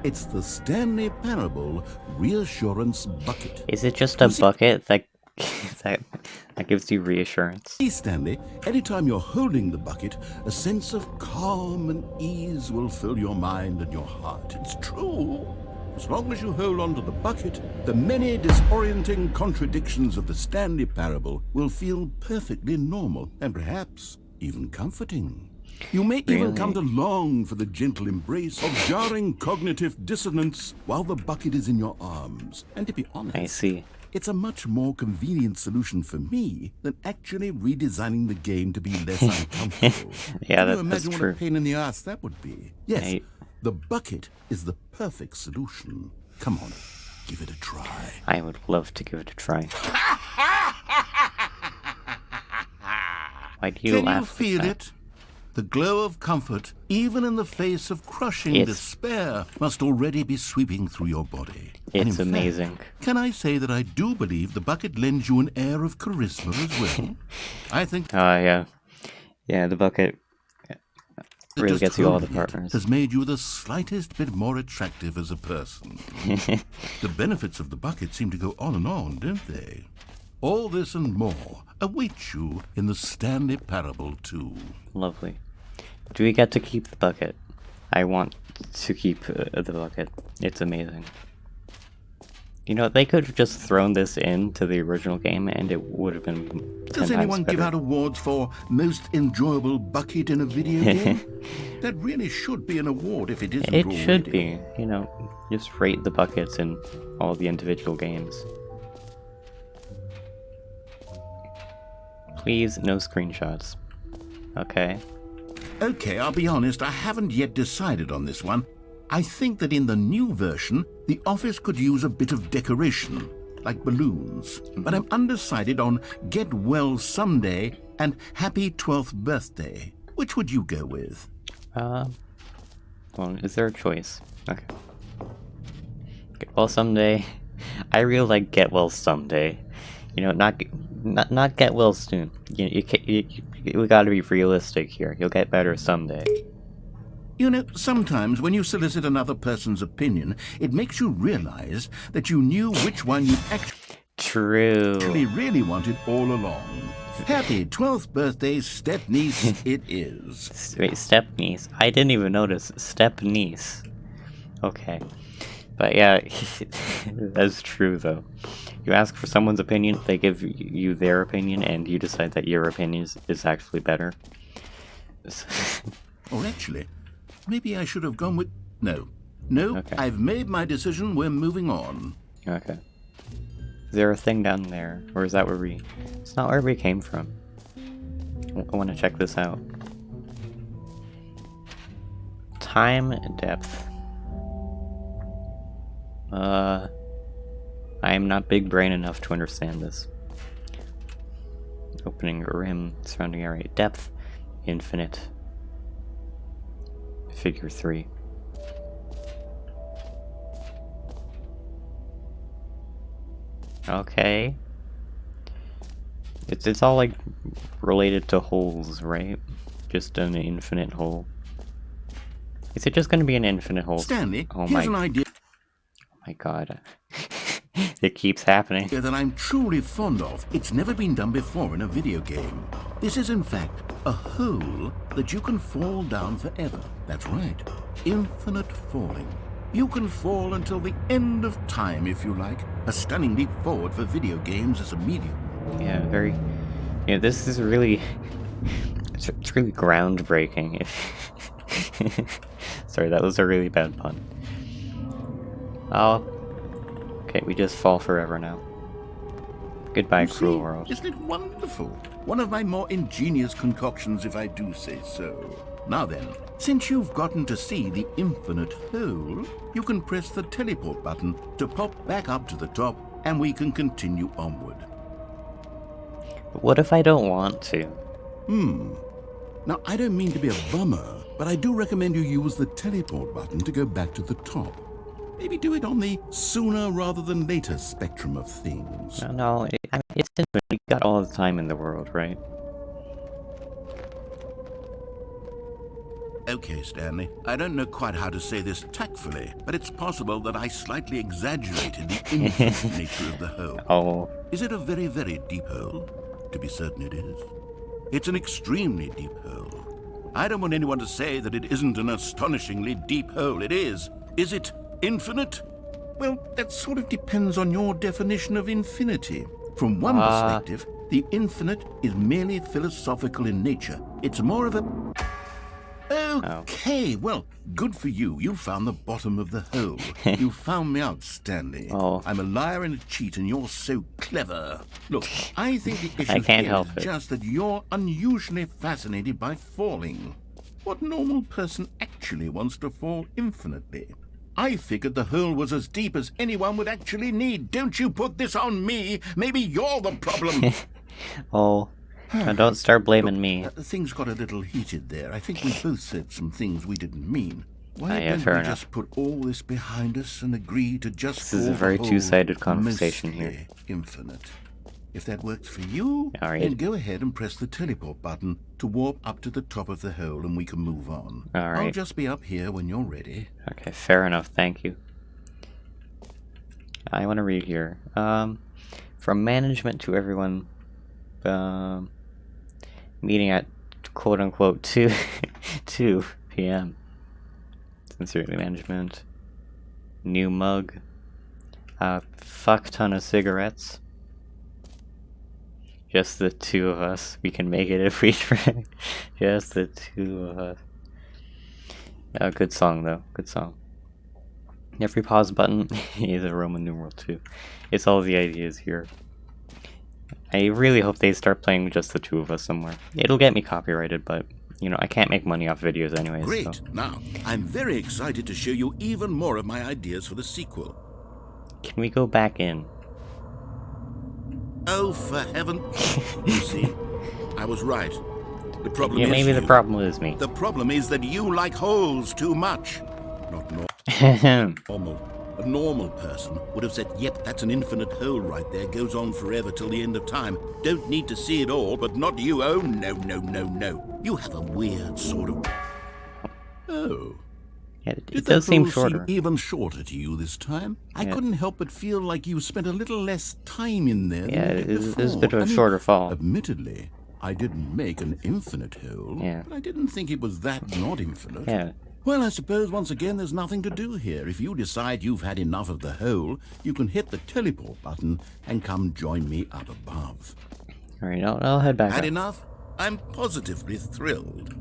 It's the Stanley Parable Reassurance Bucket. Is it just a bucket that gives you reassurance? See, Stanley, anytime you're holding the bucket, a sense of calm and ease will fill your mind and your heart. It's true. As long as you hold on to the bucket, the many disorienting contradictions of the Stanley Parable will feel perfectly normal and perhaps even comforting. You may even come to long for the gentle embrace of jarring cognitive dissonance while the bucket is in your arms. And to be honest, I see. It's a much more convenient solution for me than actually redesigning the game to be less uncomfortable. Yeah, Can you that's imagine true. what a pain in the ass that would be? Yes, the bucket is the perfect solution. Come on, give it a try. I would love to give it a try. Why do you Can you laugh feel like it? The glow of comfort, even in the face of crushing despair, must already be sweeping through your body. And It's in fact, amazing. can I say that I do believe the bucket lends you an air of charisma as well? I think Yeah. Yeah, the bucket really just gets you all the holding it partners. has made you the slightest bit more attractive as a person. The benefits of the bucket seem to go on and on, don't they? All this and more awaits you in the Stanley Parable 2. Lovely. Do we get to keep the bucket? I want to keep the bucket. It's amazing. You know, they could have just thrown this into the original game and it would have been 10 Does times anyone give better. out awards for most enjoyable bucket in a video game? That really should be an award if it isn't It already. should be, you know, just rate the buckets in all the individual games. Please, no screenshots. Okay. Okay, I'll be honest, I haven't yet decided on this one. I think that in the new version, the office could use a bit of decoration, like balloons. But I'm undecided on Get Well Someday and Happy 12th Birthday. Which would you go with? Well, is there a choice? Okay. Get well someday. I really like get well someday. You know, not get well soon. We gotta be realistic here. You'll get better someday. You know, sometimes when you solicit another person's opinion, it makes you realize that you knew which one you True. really wanted all along. Happy 12th birthday, step-niece, it is. Wait, step-niece? I didn't even notice. Step-niece. Okay. But yeah, that's true though. You ask for someone's opinion, they give you their opinion, and you decide that your opinion is actually better. Or actually, maybe I should have gone with... No. Okay. I've made my decision, we're moving on. Okay. Is there a thing down there? Or is that where we... It's not where we came from. I want to check this out. Time and depth. I am not big brain enough to understand this. Opening a rim, surrounding area. Depth. Infinite. Figure 3. Okay. It's all like related to holes, right? Just an infinite hole. Is it just going to be an infinite hole? Stanley, oh here's an idea. Oh my god. It keeps happening. That I'm truly fond of. It's never been done before in a video game. This is in fact a hole that you can fall down forever. That's right. Infinite falling. You can fall until the end of time if you like. A stunning leap forward for video games as a medium. Yeah, very... Yeah, this is really... It's really groundbreaking. Sorry, that was a really bad pun. Oh. Okay, we just fall forever now. Goodbye, cruel world. Isn't it wonderful? One of my more ingenious concoctions, if I do say so. Now then, since you've gotten to see the infinite hole, you can press the teleport button to pop back up to the top, and we can continue onward. But what if I don't want to? Now, I don't mean to be a bummer, but I do recommend you use the teleport button to go back to the top. Maybe do it on the sooner rather than later spectrum of things. No, it's infinite. We got all the time in the world, right? Okay, Stanley. I don't know quite how to say this tactfully, but it's possible that I slightly exaggerated the infinite nature of the hole. Oh. Is it a very, very deep hole? To be certain it is. It's an extremely deep hole. I don't want anyone to say that it isn't an astonishingly deep hole. It is. Is it infinite? Well, that sort of depends on your definition of infinity. From one perspective, the infinite is merely philosophical in nature. It's more of a... Okay, well, good for you. You found the bottom of the hole. You found me out, Stanley. Oh. I'm a liar and a cheat, and you're so clever. Look, I think the issue I can't here help is it. just that you're unusually fascinated by falling. What normal person actually wants to fall infinitely? I figured the hole was as deep as anyone would actually need. Don't you put this on me. Maybe you're the problem. Oh. Now don't start blaming me. Things got a little heated there. I think we both said some things we didn't mean. Why Yeah, don't fair we enough. just put all this behind us and agree to just This is a call the very whole two-sided conversation mostly here. infinite. If that works for you, Alright. then go ahead and press the teleport button to warp up to the top of the hole and we can move on. Alright. I'll just be up here when you're ready. Okay, fair enough, thank you. I want to read here. From management to everyone, meeting at quote-unquote 2 p.m. Sincerely, management. New mug. Fuck ton of cigarettes. Just the two of us. We can make it if we try. Just the two of us. Good song, though. Good song. Every pause button is a Roman numeral 2. It's all the ideas here. I really hope they start playing just the two of us somewhere. It'll get me copyrighted, but, you know, I can't make money off videos anyways. Great. So. Now, I'm very excited to show you even more of my ideas for the sequel. Can we go back in? Oh, for heaven. You see, I was right. The problem Yeah, is maybe the you. problem is me. The problem is that you like holes too much. Not normal. A normal person would have said, yep, that's an infinite hole right there, goes on forever till the end of time. Don't need to see it all, but not you. Oh, no, no, no, no. You have a weird sort of... Oh. Yeah, it Did does the seem hole shorter. even shorter to you this time? I Yeah. couldn't help but feel like you spent a little less time in there Yeah, than you it did is a before. bit of a I mean, shorter fall. Admittedly, I didn't make an infinite hole, Yeah. but I didn't think it was that not infinite. Yeah. Well, I suppose once again there's nothing to do here. If you decide you've had enough of the hole, you can hit the teleport button and come join me up above. Alright, I'll head back Had up. enough? I'm positively thrilled.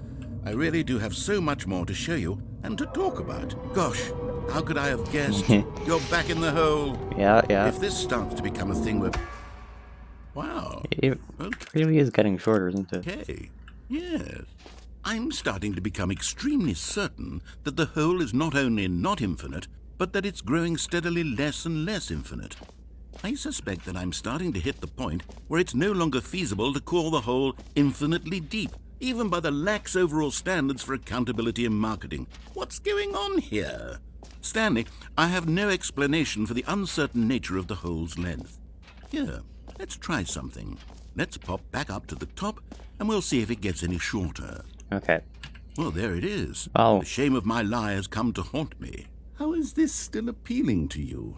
I really do have so much more to show you and to talk about. Gosh, how could I have guessed? You're back in the hole. Yeah, yeah. If this starts to become a thing where... Wow. It really is getting shorter, isn't it? Okay. Yes. I'm starting to become extremely certain that the hole is not only not infinite, but that it's growing steadily less and less infinite. I suspect that I'm starting to hit the point where it's no longer feasible to call the hole infinitely deep, even by the lax overall standards for accountability and marketing. What's going on here? Stanley, I have no explanation for the uncertain nature of the hole's length. Here, let's try something. Let's pop back up to the top, and we'll see if it gets any shorter. Okay. Well, there it is. Oh. The shame of my lie has come to haunt me. How is this still appealing to you?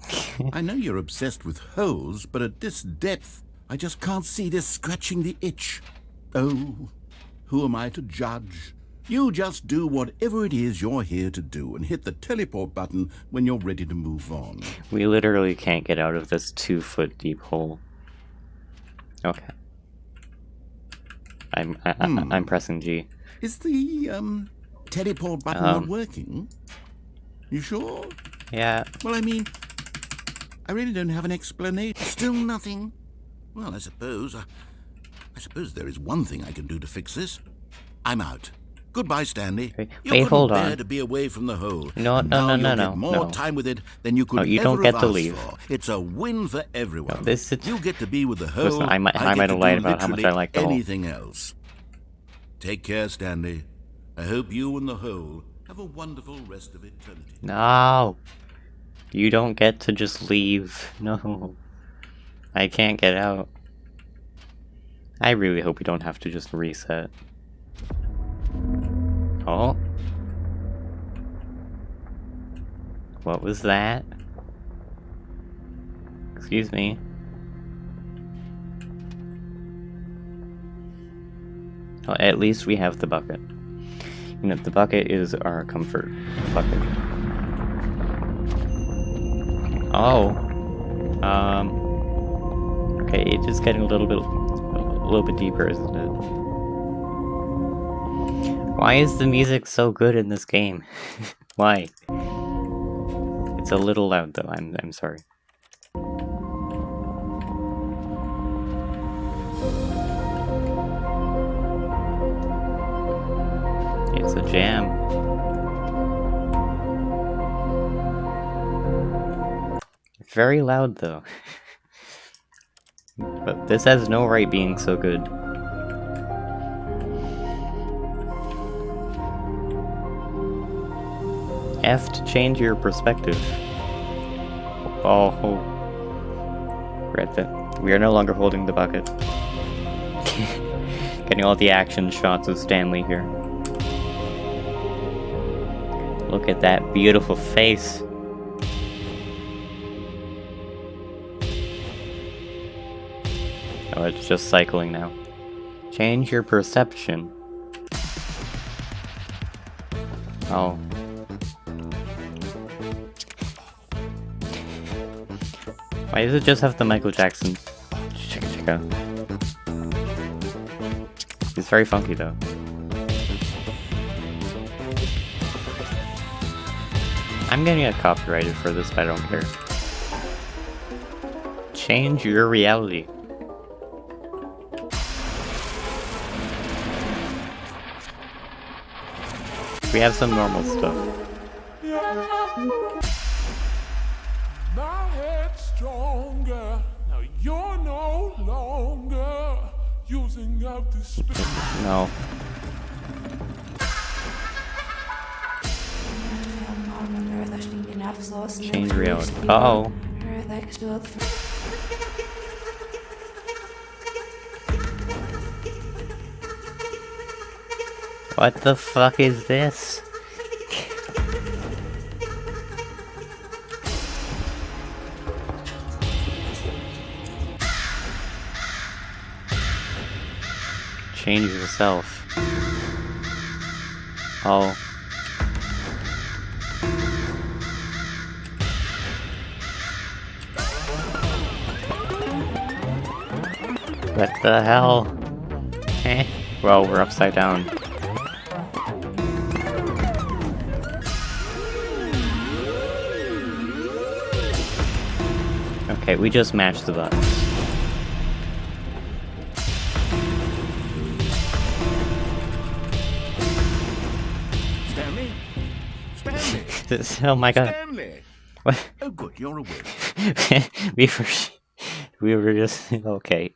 I know you're obsessed with holes, but at this depth, I just can't see this scratching the itch. Oh, who am I to judge? You just do whatever it is you're here to do and hit the teleport button when you're ready to move on. We literally can't get out of this 2-foot deep hole. Okay. I'm pressing G. Is the, teleport button not working? You sure? Yeah. Well, I mean, I really don't have an explanation. Still nothing? Well, I suppose there is one thing I can do to fix this. I'm out. Goodbye, Stanley. Wait, You wait, couldn't hold bear on. to be away from the hole. No, And no, now no, you'll no, get more no. time with it than you could Oh, you ever don't get have to asked leave. for. It's a win for everyone. this is- You get to be with the hole. Listen, I might get have to lied do about how much I literally like the hole. anything else. Take care, Stanley. I hope you and the hole have a wonderful rest of eternity. No! You don't get to just leave. No. I can't get out. I really hope we don't have to just reset. Oh. What was that? Excuse me. Well, at least we have the bucket. You know, the bucket is our comfort bucket. Oh. Okay, it's just getting a little bit deeper, isn't it? Why is the music so good in this game? Why? It's a little loud though, I'm sorry. It's a jam. Very loud though. But this has no right being so good. F to change your perspective. Oh, we are no longer holding the bucket. Getting all the action shots of Stanley here. Look at that beautiful face. Oh, it's just cycling now. Change your perception. Oh. Why does it just have the Michael Jackson? Chicka. It's very funky though. I'm gonna get copyrighted for this, but I don't care. Change your reality. We have some normal stuff. My head's stronger. Now you're no longer using up the spirit. No. Change reality. Uh-oh. What the fuck is this? Change yourself. Oh. What the hell? Eh. Well, we're upside down. Okay, we just matched the buttons. Stanley? Stanley! Oh my god. Stanley! What? Oh good, you're awake. we were just okay.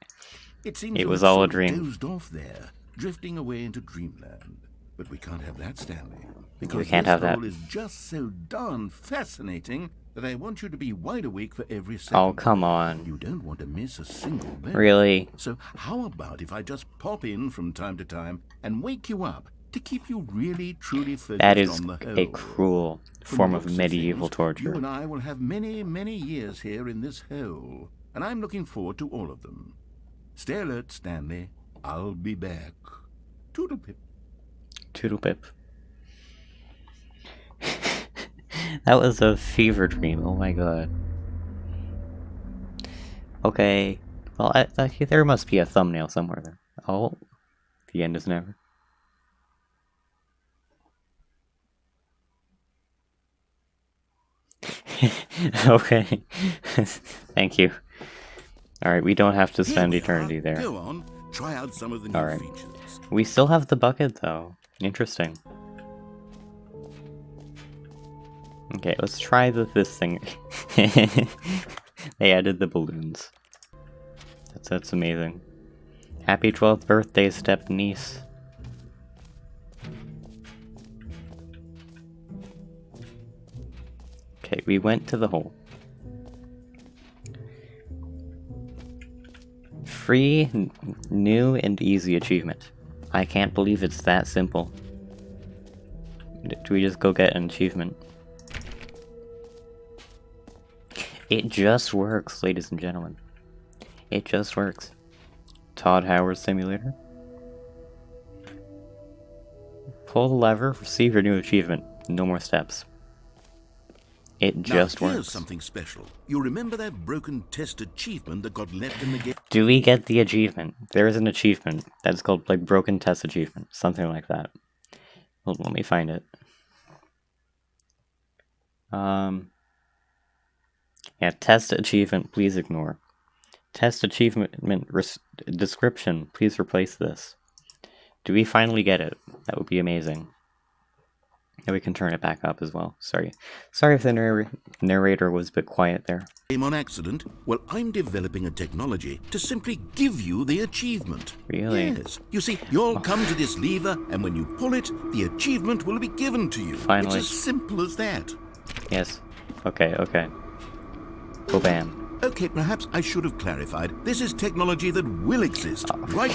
It seems It you was had all a sort of dream. dozed off there, drifting away into dreamland. But we can't have that, Stanley. Because We can't this have that. role is just so darn fascinating that I want you to be wide awake for every second. Oh, come on. You don't want to miss a single bit. Really? So how about if I just pop in from time to time and wake you up to keep you really, truly focused That is on the whole? a cruel From form the of looks medieval things, torture. You and I will have many, many years here in this hole, and I'm looking forward to all of them. Stay alert, Stanley. I'll be back. Toodle-pip. Toodle-pip. That was a fever dream, oh my god. Okay. Well, there must be a thumbnail somewhere there. Oh. The end is never. Okay. Thank you. Alright, we don't have to spend eternity there. Go on. Try out some of the new Alright. features. We still have the bucket, though. Interesting. Okay, let's try this thing. They added the balloons. That's amazing. Happy 12th birthday, step niece. Okay, we went to the hole. Free, new, and easy achievement. I can't believe it's that simple. Do we just go get an achievement? It just works, ladies and gentlemen. It just works. Todd Howard Simulator. Pull the lever, receive your new achievement. No more steps. It just now, here's works. something special. You remember that broken test achievement that got left in the game? Do we get the achievement? There is an achievement that's called like broken test achievement, something like that. Well, let me find it. Yeah, test achievement, please ignore. Test achievement description, please replace this. Do we finally get it? That would be amazing. And we can turn it back up as well. Sorry if the narrator was a bit quiet there. Game on accident? Well, I'm developing a technology to simply give you the achievement. Really? Yes. You see, you'll come to this lever, and when you pull it, the achievement will be given to you. Finally. It's as simple as that. Yes. Okay. Go bam. Okay, perhaps I should have clarified. This is technology that will exist right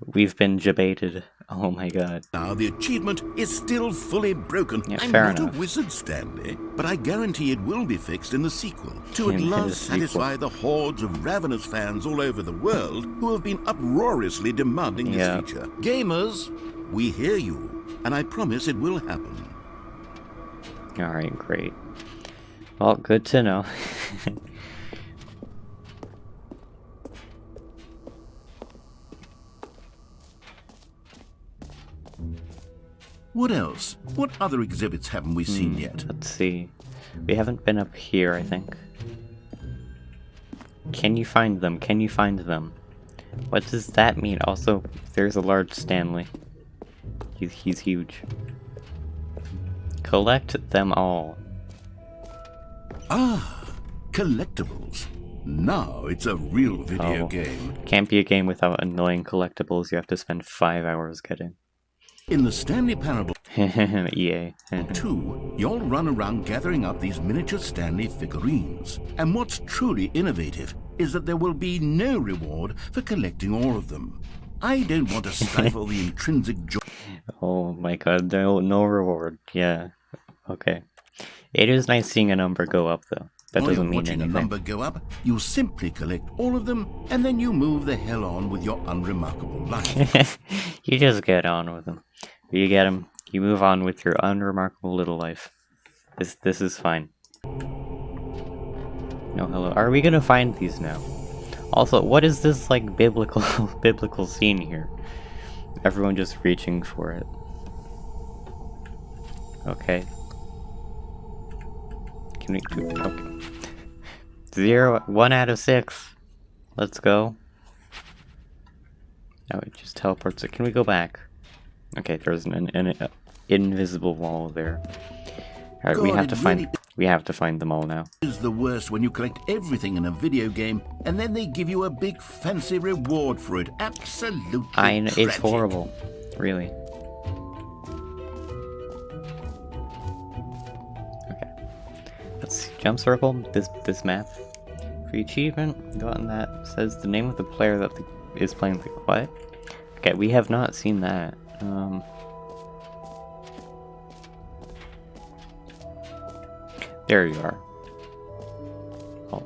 We've been debated. Oh my god. now. The achievement is still fully broken. Yeah, I'm fair not enough. a wizard, Stanley, but I guarantee it will be fixed in the sequel to at In the last sequel. satisfy the hordes of ravenous fans all over the world who have been uproariously demanding this Yeah. feature. Gamers, we hear you, and I promise it will happen. Alright, great. Well, good to know. What else? What other exhibits haven't we seen yet? Let's see. We haven't been up here, I think. Can you find them? Can you find them? What does that mean? Also, there's a large Stanley. He's huge. Collect them all. Ah, collectibles. Now it's a real video Oh. game. Can't be a game without annoying collectibles you have to spend 5 hours getting. In the Stanley Parable EA. 2, you'll run around gathering up these miniature Stanley figurines. And what's truly innovative is that there will be no reward for collecting all of them. I don't want to stifle the intrinsic joy. Oh my god, no reward. Yeah. Okay. It is nice seeing a number go up though. That While doesn't you're mean watching anything. a number go up, you simply collect all of them, and then you move the hell on with your unremarkable life. You just get on with them. You get them. You move on with your unremarkable little life. This is fine. No, hello. Are we gonna find these now? Also, what is this like biblical biblical scene here? Everyone just reaching for it. Okay. Can we? Okay. 1 out of 6. Let's go. Oh, it just teleports it. Can we go back? Okay, there's an invisible wall there. Alright, we God, have to it find really we have to find them all now. is the worst when you collect everything in a video game, and then they give you a big fancy reward for it. Absolutely It's tragic. horrible. Really. Okay. Let's see. Jump circle this map. For achievement, gotten that says the name of the player that is playing the what? Okay, we have not seen that. There you are.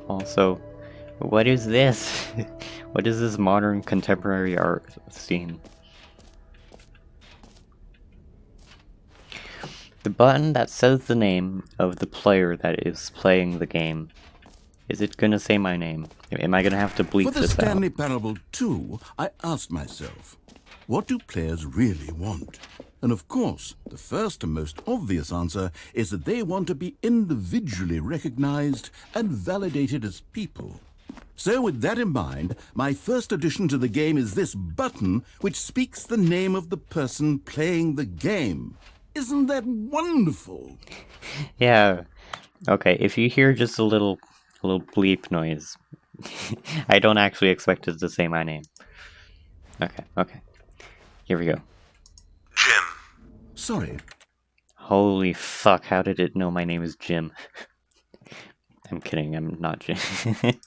Also, what is this? What is this modern contemporary art scene? The button that says the name of the player that is playing the game. Is it gonna say my name? Am I gonna have to bleep For the this Stanley out? Parable 2, I asked myself, what do players really want? And of course, the first and most obvious answer is that they want to be individually recognized and validated as people. So with that in mind, my first addition to the game is this button which speaks the name of the person playing the game. Isn't that wonderful? Yeah. Okay, if you hear just a little bleep noise, I don't actually expect it to say my name. Okay. Here we go. Jim. Sorry, Holy fuck, how did it know my name is Jim? I'm kidding, I'm not Jim.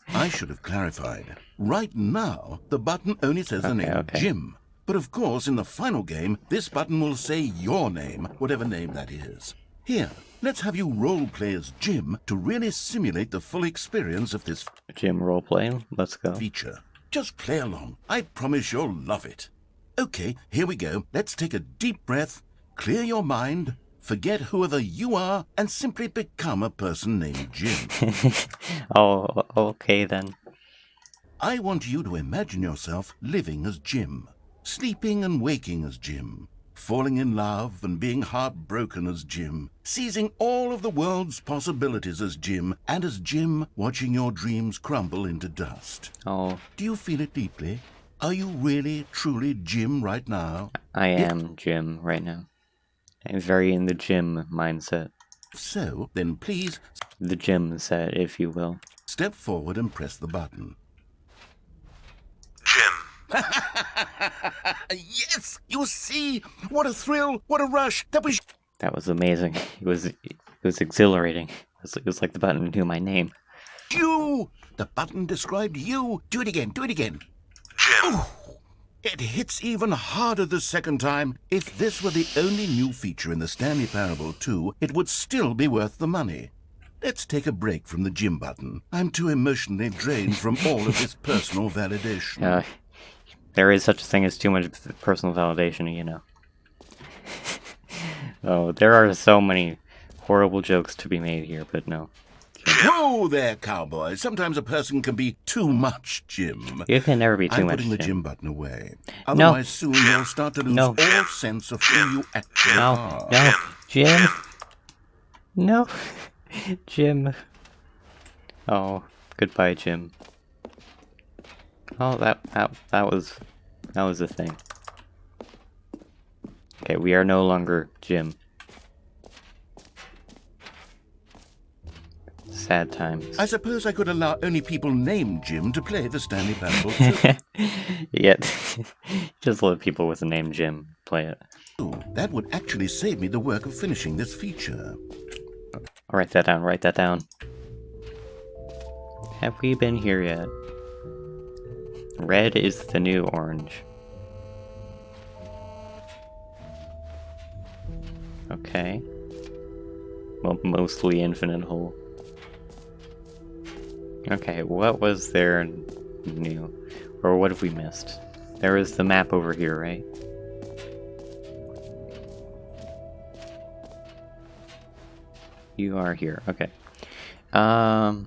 I should have clarified. Right now, the button only says the name okay. Jim. But of course, in the final game, this button will say your name, whatever name that is. Here, let's have you roleplay as Jim to really simulate the full experience of this Jim roleplay, let's go. feature. Just play along. I promise you'll love it. Okay, here we go. Let's take a deep breath, clear your mind, forget whoever you are, and simply become a person named Jim. Oh, okay then. I want you to imagine yourself living as Jim, sleeping and waking as Jim, falling in love and being heartbroken as Jim, seizing all of the world's possibilities as Jim, and as Jim watching your dreams crumble into dust. Oh, Do you feel it deeply? Are you really, truly Jim right now? I am Jim right now. I'm very in the gym mindset. So, then please The gym set, if you will. step forward and press the button. Jim. Yes! You see? What a thrill! What a rush! That was That was amazing. It was exhilarating. It was like the button knew my name. you! The button described you! Do it again, do it again! Jim. It hits even harder the second time. If this were the only new feature in the Stanley Parable 2, it would still be worth the money. Let's take a break from the gym button. I'm too emotionally drained from all of this personal validation. There is such a thing as too much personal validation, you know. Oh, there are so many horrible jokes to be made here, but no. Whoa there, cowboy. Sometimes a person can be too much, Jim. You can never be too I'm much, putting the Jim. gym button away. Otherwise, soon you'll start to lose No. all sense of who you actually are. No, Jim. No, Jim. Oh, goodbye, Jim. Oh, that was a thing. Okay, we are no longer Jim. Sad times. I suppose I could allow only people named Jim to play the Stanley Parable 2. Yet, just let people with the name Jim play it. That would actually save me the work of finishing this feature. I'll write that down, write that down. Have we been here yet? Red is the new orange. Okay. Well, mostly infinite hole. Okay, what was there new? Or what have we missed? There is the map over here, right? You are here, okay. Have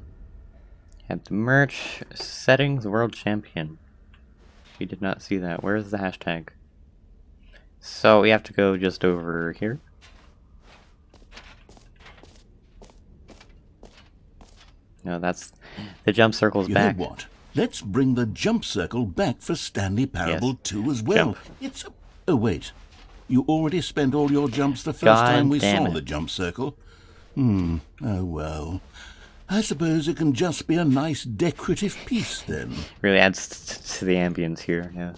the merch settings world champion. We did not see that. Where is the hashtag? So we have to go just over here. No, that's the jump circle's You back. know what? Let's bring the jump circle back for Stanley Parable Yes. 2 as well. Jump. It's a... Oh, wait. You already spent all your jumps the first God time we damn saw it. the jump circle. Oh, well. I suppose it can just be a nice decorative piece, then. Really adds to the ambience here, yeah.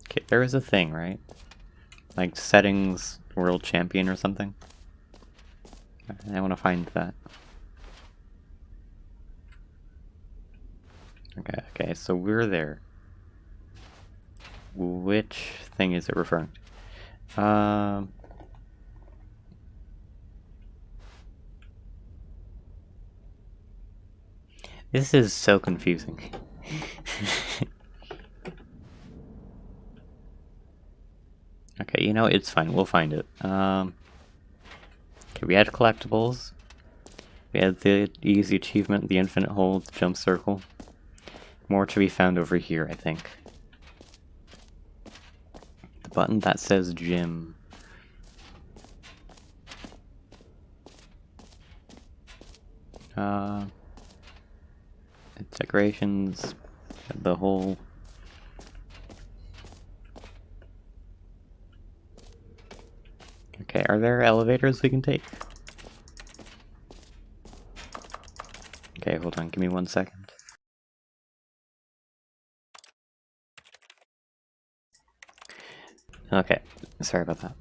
Okay, there is a thing, right? Like settings world champion or something. I want to find that. Okay, so we're there. Which thing is it referring to? This is so confusing. Okay, you know, it's fine. We'll find it. Okay, we had collectibles. We had the easy achievement, the infinite hole, the jump circle. More to be found over here, I think. The button that says gym. Decorations, the whole. Okay, are there elevators we can take? Okay, hold on, give me 1 second. Okay, sorry about that.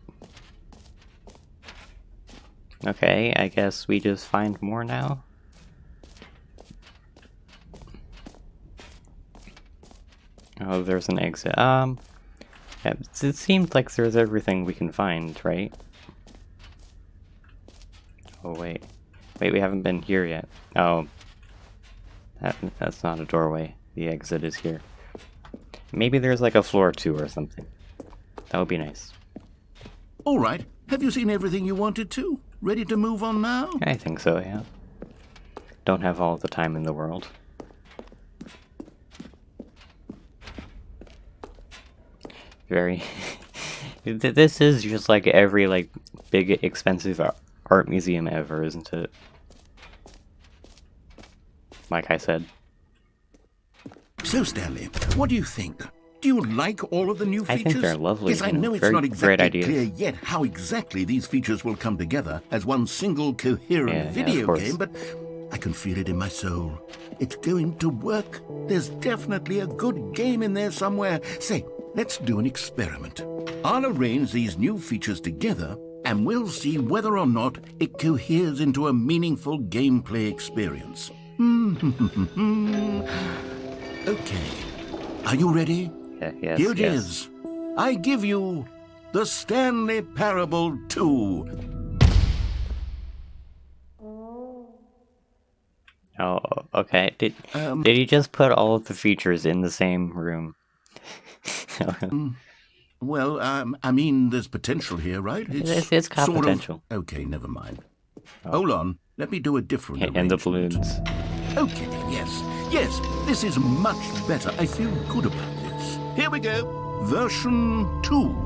Okay, I guess we just find more now. Oh, there's an exit. Yeah, it seems like there's everything we can find, right? Oh, wait. Wait, we haven't been here yet. Oh. That's not a doorway. The exit is here. Maybe there's like a floor 2 or something. That would be nice. All right. Have you seen everything you wanted to? Ready to move on now? I think so, yeah. Don't have all the time in the world. Very... This is just like every like big expensive art museum ever, isn't it? Like I said. So, Stanley, what do you think? Do you like all of the new I features? think they're lovely Yes, I and know it's very not great exactly ideas. clear yet how exactly these features will come together as one single coherent Yeah, of video course. game, but I can feel it in my soul. It's going to work. There's definitely a good game in there somewhere. Say, let's do an experiment. I'll arrange these new features together, and we'll see whether or not it coheres into a meaningful gameplay experience. Okay. Are you ready? Yes, Here it yes. is. I give you the Stanley Parable 2. Oh, okay. Did he just put all of the features in the same room? Well, I mean, there's potential here, right? It's got sort of- potential. Okay, never mind. Hold on. Let me do a different And the arrangement. balloons. Okay, yes, this is much better. I feel good about this. Here we go. Version 2.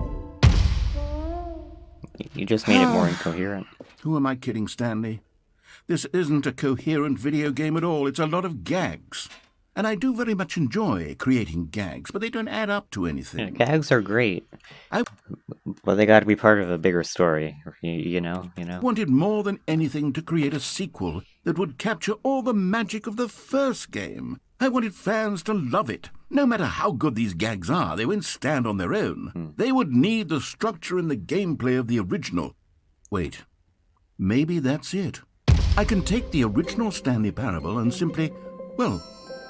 You just made it more incoherent. Who am I kidding, Stanley? This isn't a coherent video game at all. It's a lot of gags. And I do very much enjoy creating gags, but they don't add up to anything. Gags are great. I Well, they got to be part of a bigger story. You know. wanted more than anything to create a sequel that would capture all the magic of the first game. I wanted fans to love it. No matter how good these gags are, they won't stand on their own. They would need the structure and the gameplay of the original. Wait, maybe that's it. I can take the original Stanley Parable and simply, well,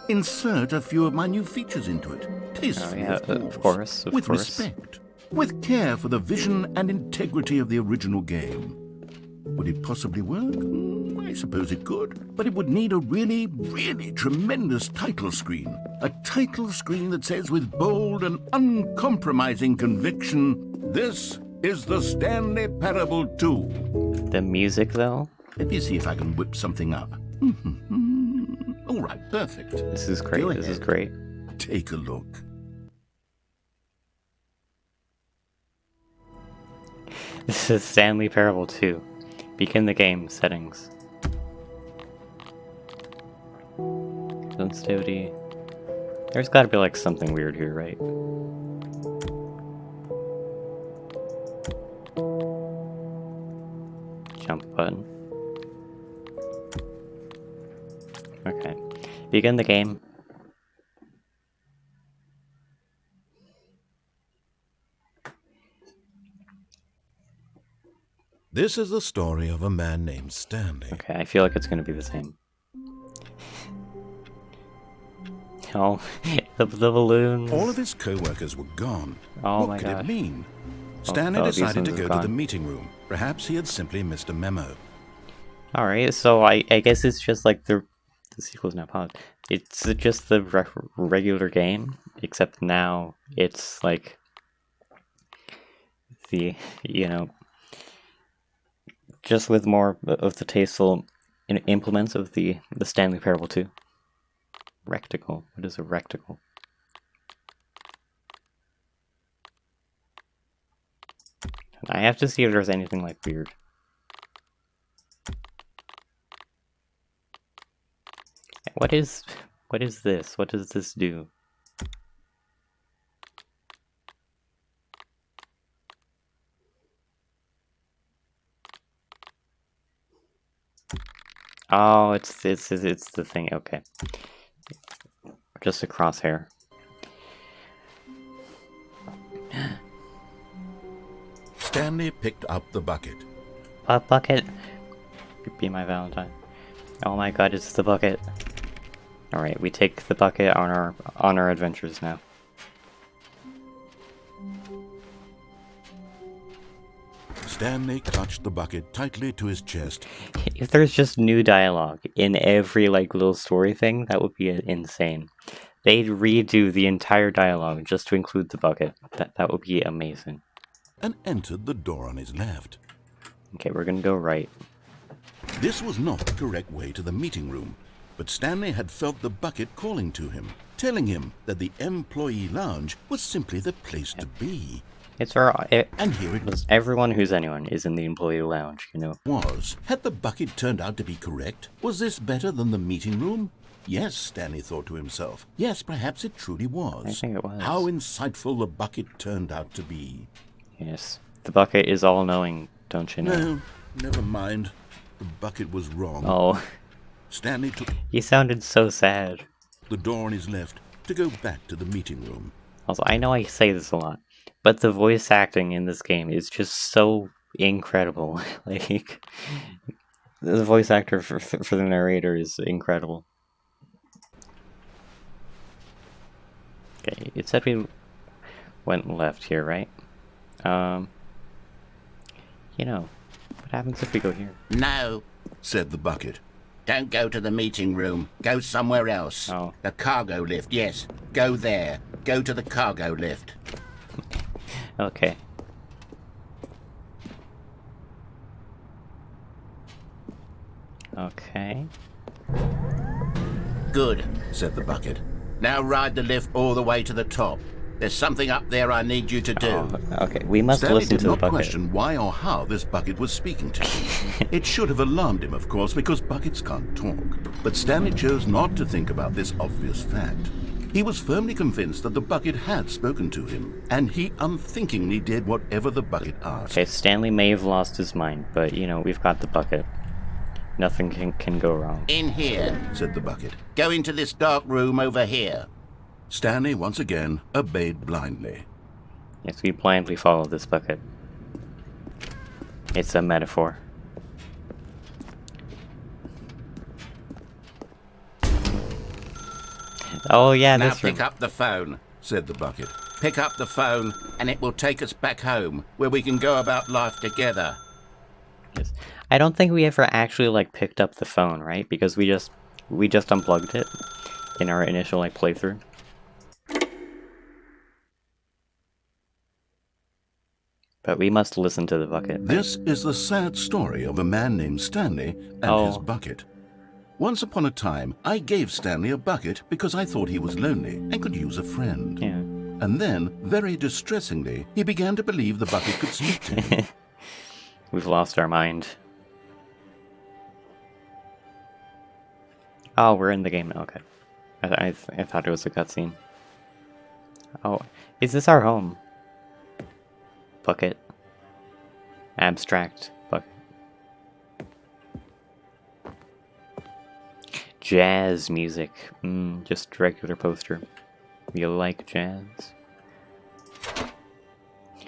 insert a few of my new features into it. Tastefully, of course. with respect, with care for the vision and integrity of the original game. Would it possibly work? I suppose it could, but it would need a really, really tremendous title screen. A title screen that says with bold and uncompromising conviction, "This is the Stanley Parable 2. The music, though? Let me see if I can whip something up. All right, perfect. This is great. Go This is ahead. great. Take a look. This is Stanley Parable 2. Begin the game. Settings. Sensitivity. There's gotta be like something weird here, right? Jump button. Okay. Begin the game. This is the story of a man named Stanley. Okay, I feel like it's gonna be the same. Oh, the balloons. All of his co-workers were gone. Oh what my could gosh. it mean? Stanley these decided to ones go have to the gone. meeting room. Perhaps he had simply missed a memo. Alright, so I guess it's just like the sequel's now paused. It's just the regular game, except now it's like the, just with more of the tasteful implements of the Stanley Parable 2. Rectical. What is a rectical? I have to see if there's anything like weird. What is this? What does this do? Oh, it's the thing. Okay, just a crosshair. Stanley picked up the bucket. Bucket. Be my Valentine. Oh my God, it's the bucket. All right, we take the bucket on our adventures now. Stanley clutched the bucket tightly to his chest. If there's just new dialogue in every like little story thing, that would be insane. They'd redo the entire dialogue just to include the bucket. That would be amazing. And entered the door on his left. Okay, we're gonna go right. This was not the correct way to the meeting room, but Stanley had felt the bucket calling to him, telling him that the employee lounge was simply the place to be. It's for And here it everyone who's anyone is in the employee lounge, was. Had the bucket turned out to be correct? Was this better than the meeting room? Yes, Stanley thought to himself. Yes, perhaps it truly was. I think it was. How insightful the bucket turned out to be. Yes. The bucket is all-knowing, don't you know? No, never mind. The bucket was wrong. Oh, Stanley took he sounded so sad. the door on his left to go back to the meeting room. Also, I know I say this a lot, but the voice acting in this game is just so incredible. Like, the voice actor for the narrator is incredible. Okay, it said we went left here, right? You know, what happens if we go here? No, said the bucket. Don't go to the meeting room. Go somewhere else. Oh. The cargo lift, yes. Go there. Go to the cargo lift. Okay. Okay. Good, said the bucket. Now ride the lift all the way to the top. There's something up there I need you to do. Oh, okay, we must Stanley listen did to the not bucket. question why or how this bucket was speaking to him. It should have alarmed him, of course, because buckets can't talk. But Stanley chose not to think about this obvious fact. He was firmly convinced that the bucket had spoken to him, and he unthinkingly did whatever the bucket asked. Okay, Stanley may have lost his mind, but, you know, we've got the bucket. Nothing can go wrong. In here, said the bucket. Go into this dark room over here. Stanley once again obeyed blindly. Yes, we blindly follow this bucket. It's a metaphor. Oh yeah, Now this room. pick up the phone, said the bucket. Pick up the phone, and it will take us back home, where we can go about life together. Yes. I don't think we ever actually like picked up the phone, right? Because we just unplugged it in our initial like playthrough. But we must listen to the bucket. This is the sad story of a man named Stanley and his bucket. Once upon a time, I gave Stanley a bucket because I thought he was lonely and could use a friend. Yeah. And then, very distressingly, he began to believe the bucket could speak to him. We've lost our mind. Oh, we're in the game now. Okay. I thought it was a cutscene. Oh, is this our home? Bucket. Abstract bucket. Jazz music. Just regular poster. You like jazz?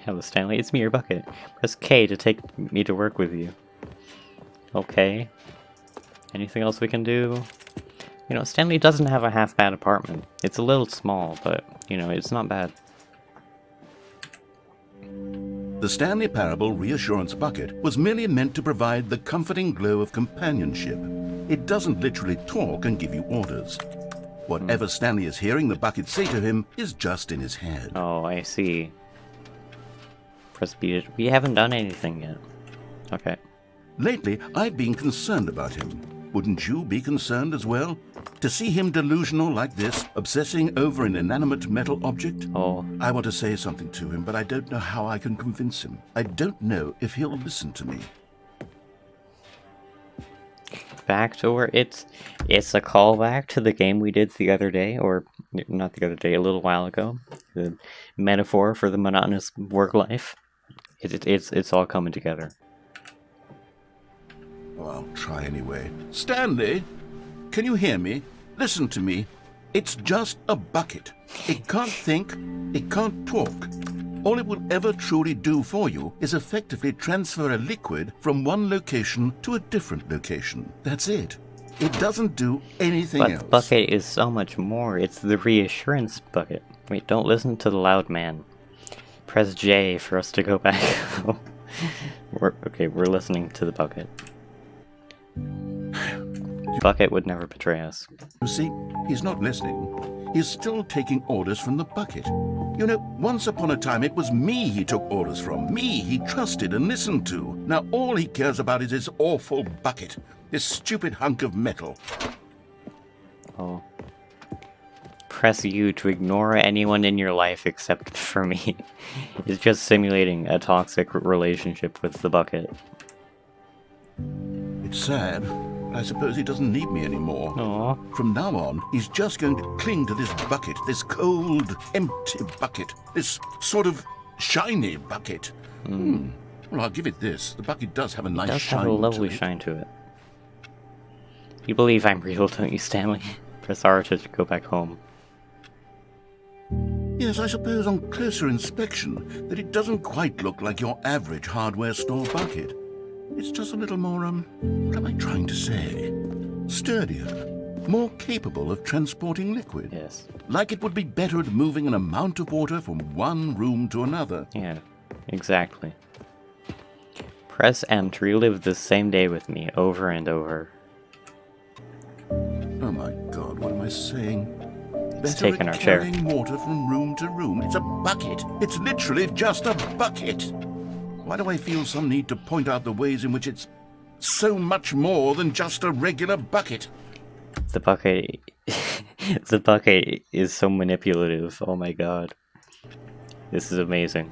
Hello, Stanley. It's me, your bucket. Press K to take me to work with you. Okay. Anything else we can do? You know, Stanley doesn't have a half-bad apartment. It's a little small, but, you know, it's not bad. The Stanley Parable Reassurance Bucket was merely meant to provide the comforting glow of companionship. It doesn't literally talk and give you orders. Whatever Stanley is hearing the bucket say to him is just in his head. Oh, I see. Press B. We haven't done anything yet. Okay. Lately, I've been concerned about him. Wouldn't you be concerned as well? To see him delusional like this, obsessing over an inanimate metal object? Oh. I want to say something to him, but I don't know how I can convince him. I don't know if he'll listen to me. Backdoor. It's a callback to the game we did the other day, or not the other day, a little while ago. The metaphor for the monotonous work life. It's all coming together. Oh, I'll try anyway. Stanley, can you hear me? Listen to me. It's just a bucket. It can't think. It can't talk. All it will ever truly do for you is effectively transfer a liquid from one location to a different location. That's it. It doesn't do anything else. But the bucket is so much more. It's the reassurance bucket. Wait, don't listen to the loud man. Press J for us to go back. We're listening to the bucket. Bucket would never betray us. You see, he's not listening. He's still taking orders from the bucket. You know, once upon a time it was me he took orders from. Me he trusted and listened to. Now all he cares about is his awful bucket. This stupid hunk of metal. Oh. Press U to ignore anyone in your life except for me. It's just simulating a toxic relationship with the bucket. It's sad, I suppose he doesn't need me anymore. Aw. From now on, he's just going to cling to this bucket, this cold, empty bucket, this sort of shiny bucket. Well, I'll give it this. The bucket does have a nice It does shine have a lovely to it. shine to it. You believe I'm real, don't you, Stanley? Press R to go back home. Yes, I suppose on closer inspection that it doesn't quite look like your average hardware store bucket. It's just a little more, what am I trying to say? Sturdier, more capable of transporting liquid. Yes. Like it would be better at moving an amount of water from one room to another. Yeah, exactly. Press M to relive the same day with me over and over. Oh my god, what am I saying? It's Better taking at our chair. carrying water from room to room. It's a bucket. It's literally just a bucket. Why do I feel some need to point out the ways in which it's so much more than just a regular bucket? The bucket... the bucket is so manipulative, oh my god. This is amazing.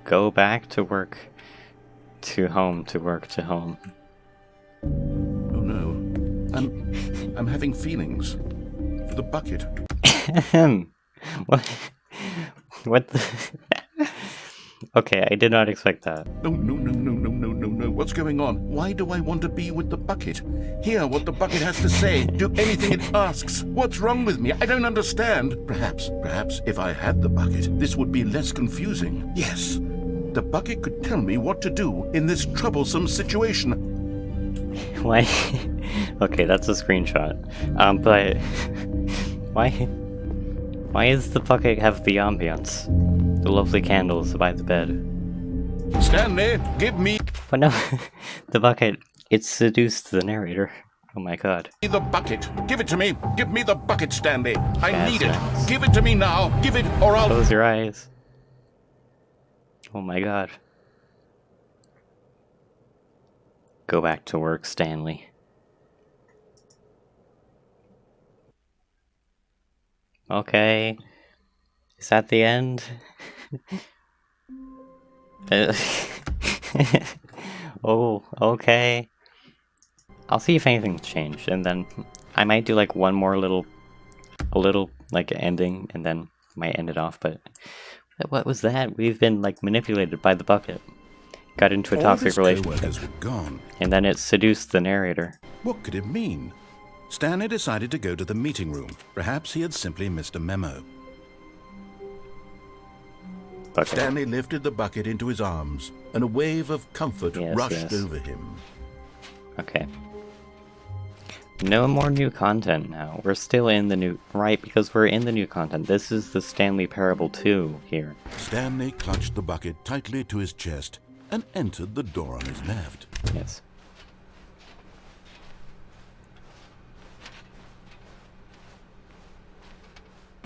Go back to work, to home, to work, to home. Oh no. I'm having feelings for the bucket. What? What the... Okay, I did not expect that. No. What's going on? Why do I want to be with the bucket? Hear what the bucket has to say. Do anything it asks. What's wrong with me? I don't understand. Perhaps if I had the bucket, this would be less confusing. Yes. The bucket could tell me what to do in this troublesome situation. Why? Okay, that's a screenshot. But... Why does the bucket have the ambience? The lovely candles by the bed. Stanley, give me But no, the bucket, it seduced the narrator. Oh my god. the bucket. Give it to me. Give me the bucket, Stanley. I That's need it. nice. Give it to me now. Give it or I'll... Close your eyes. Oh my god. Go back to work, Stanley. Okay. Is that the end? Oh, okay. I'll see if anything's changed, and then I might do like one more little like ending, and then might end it off, but what was that? We've been like manipulated by the bucket. Got into a All toxic his relationship, co-workers were gone. and then it seduced the narrator. What could it mean? Stanley decided to go to the meeting room. Perhaps he had simply missed a memo. Bucket. Stanley lifted the bucket into his arms, and a wave of comfort Yes, rushed yes. over him. Okay. No more new content now. We're still in the new... Right, because we're in the new content. This is the Stanley Parable 2 here. Stanley clutched the bucket tightly to his chest and entered the door on his left. Yes.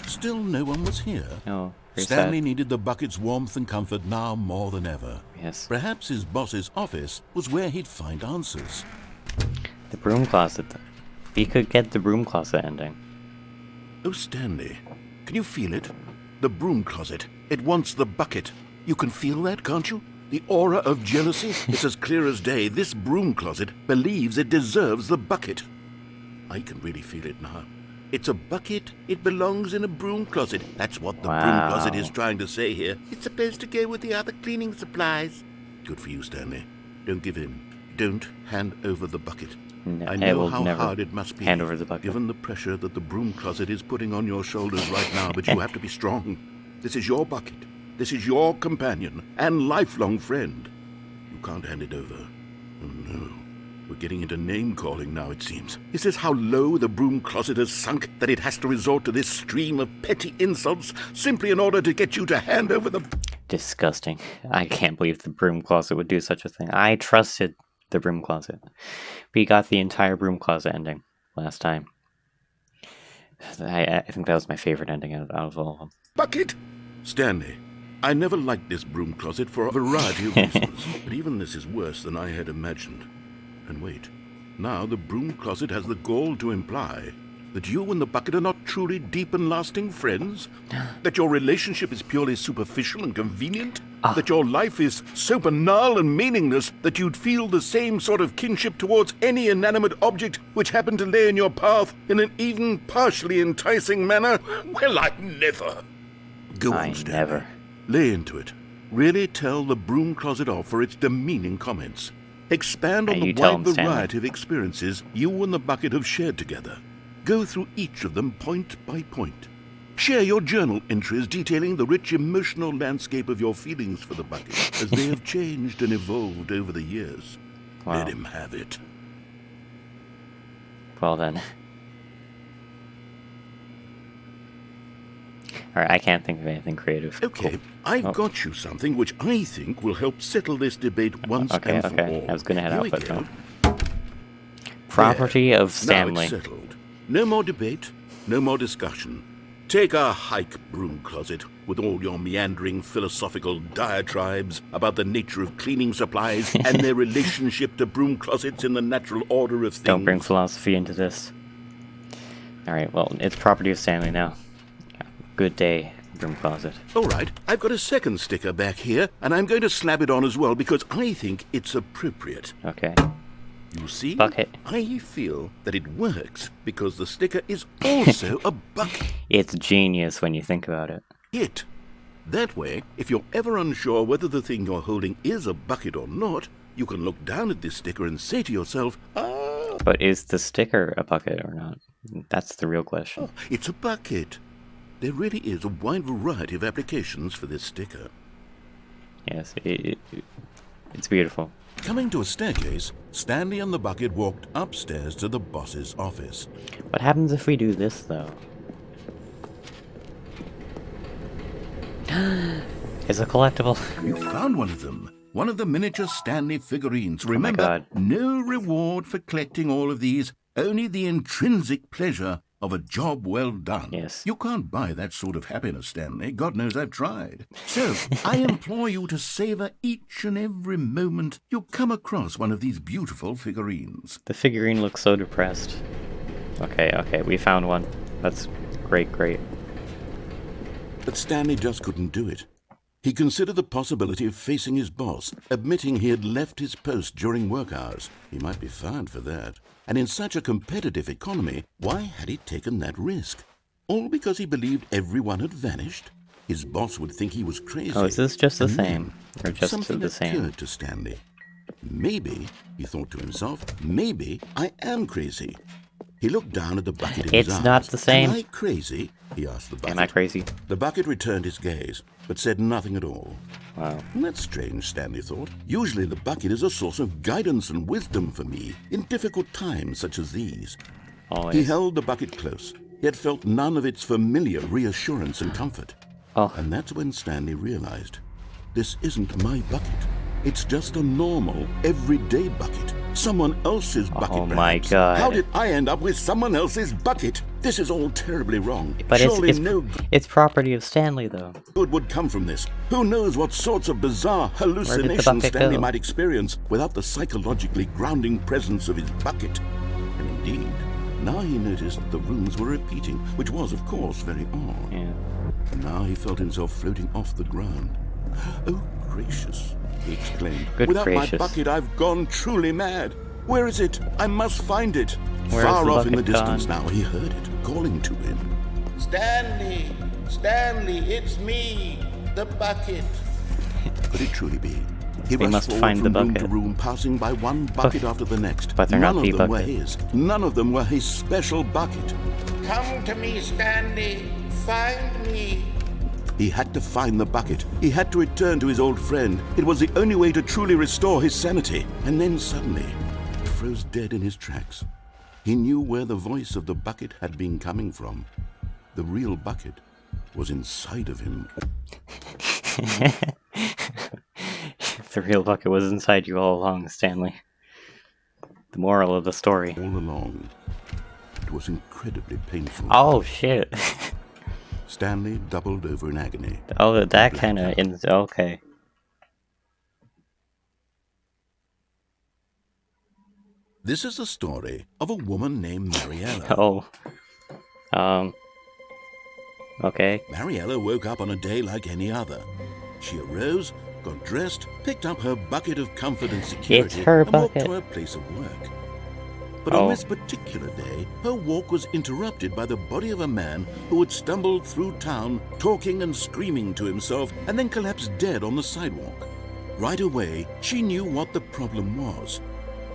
Still no one was here. Oh, very Stanley sad. needed the bucket's warmth and comfort now more than ever. Yes. Perhaps his boss's office was where he'd find answers. The broom closet. We could get the broom closet ending. Oh, Stanley, can you feel it? The broom closet. It wants the bucket. You can feel that, can't you? The aura of jealousy? It's as clear as day. This broom closet believes it deserves the bucket. I can really feel it now. It's a bucket. It belongs in a broom closet. That's what the broom Wow. closet is trying to say here. It's supposed to go with the other cleaning supplies. Good for you, Stanley. Don't give in. Don't hand over the bucket. No, I I know will how never hard it must be, hand over the bucket. given the pressure that the broom closet is putting on your shoulders right now, but you have to be strong. This is your bucket. This is your companion and lifelong friend. You can't hand it over. Oh no. We're getting into name-calling now, it seems. Is this how low the broom closet has sunk, that it has to resort to this stream of petty insults simply in order to get you to hand over the... Disgusting. I can't believe the broom closet would do such a thing. I trusted the broom closet. We got the entire broom closet ending last time. I think that was my favorite ending out of all of them. bucket? Stanley, I never liked this broom closet for a variety of reasons, but even this is worse than I had imagined. And wait, now the broom closet has the gall to imply That you and the bucket are not truly deep and lasting friends? That your relationship is purely superficial and convenient? That your life is so banal and meaningless that you'd feel the same sort of kinship towards any inanimate object which happened to lay in your path in an even partially enticing manner? Well, I never. Go on, Stanley. Never. Lay into it. Really tell the broom closet off for its demeaning comments. Expand on You the tell wide him, Stanley. variety of experiences you and the bucket have shared together. Go through each of them point by point. Share your journal entries detailing the rich emotional landscape of your feelings for the bucket as they have changed and evolved over the years. Wow. Let him have it. Well then. Alright, I can't think of anything creative. Okay, Cool. I've Oh. got you something which I think will help settle this debate once Okay, and for okay. all. I was gonna head Here out, we but go. no. Property There. of Stanley. Now it's settled. No more debate, no more discussion. Take a hike, broom closet, with all your meandering philosophical diatribes about the nature of cleaning supplies and their relationship to broom closets in the natural order of things. Don't bring philosophy into this. Alright, well, it's property of Stanley now. Good day, broom closet. All right, I've got a second sticker back here, and I'm going to slap it on as well because I think it's appropriate. Okay. You see? Bucket. I feel that it works because the sticker is also a bucket. It's genius when you think about it. It. That way, if you're ever unsure whether the thing you're holding is a bucket or not, you can look down at this sticker and say to yourself, ah, But is the sticker a bucket or not? That's the real question. it's a bucket. There really is a wide variety of applications for this sticker. Yes, it's beautiful. Coming to a staircase, Stanley and the bucket walked upstairs to the boss's office. What happens if we do this, though? It's a collectible. You found one of them. One of the miniature Stanley figurines. Remember, God. no reward for collecting all of these, only the intrinsic pleasure of a job well done. Yes. You can't buy that sort of happiness, Stanley. God knows I've tried. So, I implore you to savor each and every moment you come across one of these beautiful figurines. The figurine looks so depressed. Okay, we found one. That's great. But Stanley just couldn't do it. He considered the possibility of facing his boss, admitting he had left his post during work hours. He might be fired for that. And in such a competitive economy, why had he taken that risk? All because he believed everyone had vanished? His boss would think he was crazy. Oh, is this just the And same? then Or just something the same? occurred to Stanley. Maybe, he thought to himself, maybe I am crazy. He looked down at the bucket in his It's eyes. not the same. Am I crazy? He asked the bucket. Am I crazy? The bucket returned his gaze, but said nothing at all. Wow. That's strange, Stanley thought. Usually the bucket is a source of guidance and wisdom for me in difficult times such as these. Always. He held the bucket close, yet felt none of its familiar reassurance and comfort. Oh, And that's when Stanley realized, this isn't my bucket. It's just a normal, everyday bucket. Someone else's bucket, Oh my perhaps. God. How did I end up with someone else's bucket? This is all terribly wrong. but Surely it's no it's property of Stanley, though. good would come from this. Who knows what sorts of bizarre Where did hallucinations the bucket Stanley go? might experience without the psychologically grounding presence of his bucket. And indeed, now he noticed that the rooms were repeating, which was, of course, very odd. Yeah. And now he felt himself floating off the ground. Oh, gracious, he exclaimed. Good Without gracious. my bucket, I've gone truly mad. Where is it? I must find it. Where Far is the off in the bucket distance gone? now, he heard it, calling to him. Stanley, Stanley, it's me, the bucket. Could it truly be? He We rushed must forward find from the room to bucket. room, passing by one bucket after the next. but they're None not of the them were bucket. his. None of them were his special bucket. Come to me, Stanley. Find me. He had to find the bucket. He had to return to his old friend. It was the only way to truly restore his sanity. And then suddenly, he froze dead in his tracks. He knew where the voice of the bucket had been coming from. The real bucket was inside of him. The real bucket was inside you all along, Stanley. The moral of the story. All along. It was incredibly painful. Oh, shit. Stanley doubled over in agony. Oh, that kind of... Okay. This is the story of a woman named Mariella. Oh. Okay. Mariella woke up on a day like any other. She arose, got dressed, picked up her bucket of comfort and security, her and walked bucket. to her place of work. But Oh. on this particular day, her walk was interrupted by the body of a man who had stumbled through town, talking and screaming to himself, and then collapsed dead on the sidewalk. Right away, she knew what the problem was.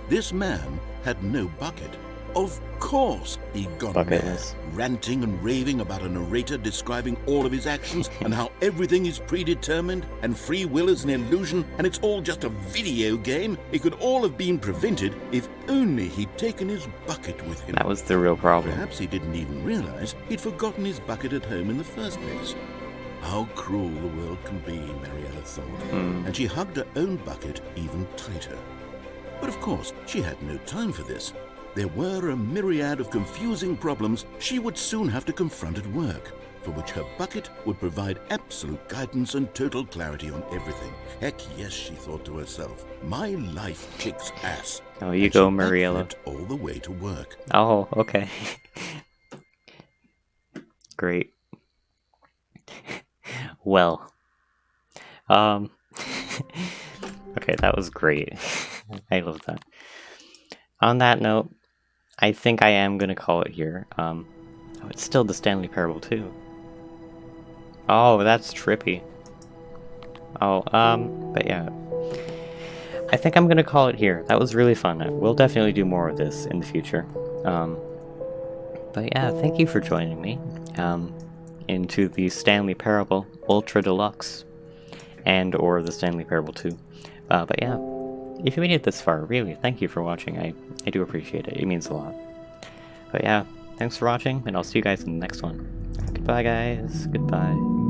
This man had no bucket. Of course, he'd gone mad, Bucketless. ranting and raving about a narrator describing all of his actions and how everything is predetermined and free will is an illusion and it's all just a video game. It could all have been prevented if only he'd taken his bucket with him. That was the real problem. Perhaps he didn't even realize he'd forgotten his bucket at home in the first place. How cruel the world can be, Mariella thought, and she hugged her own bucket even tighter. But of course, she had no time for this. There were a myriad of confusing problems she would soon have to confront at work, for which her bucket would provide absolute guidance and total clarity on everything. Heck yes, she thought to herself, my life kicks ass. Oh, you And go, she Mariella. backflipped all the way to work. Oh, okay. Great. Well. Okay, that was great. I love that. On that note, I think I am gonna call it here. Oh, it's still the Stanley Parable too. Oh, that's trippy. Oh, but yeah. I think I'm gonna call it here. That was really fun. We'll definitely do more of this in the future. But yeah, thank you for joining me into the Stanley Parable Ultra Deluxe and or the Stanley Parable 2. But yeah, if you made it this far, really, thank you for watching. I do appreciate it. It means a lot. But yeah, thanks for watching, and I'll see you guys in the next one. Goodbye, guys. Goodbye.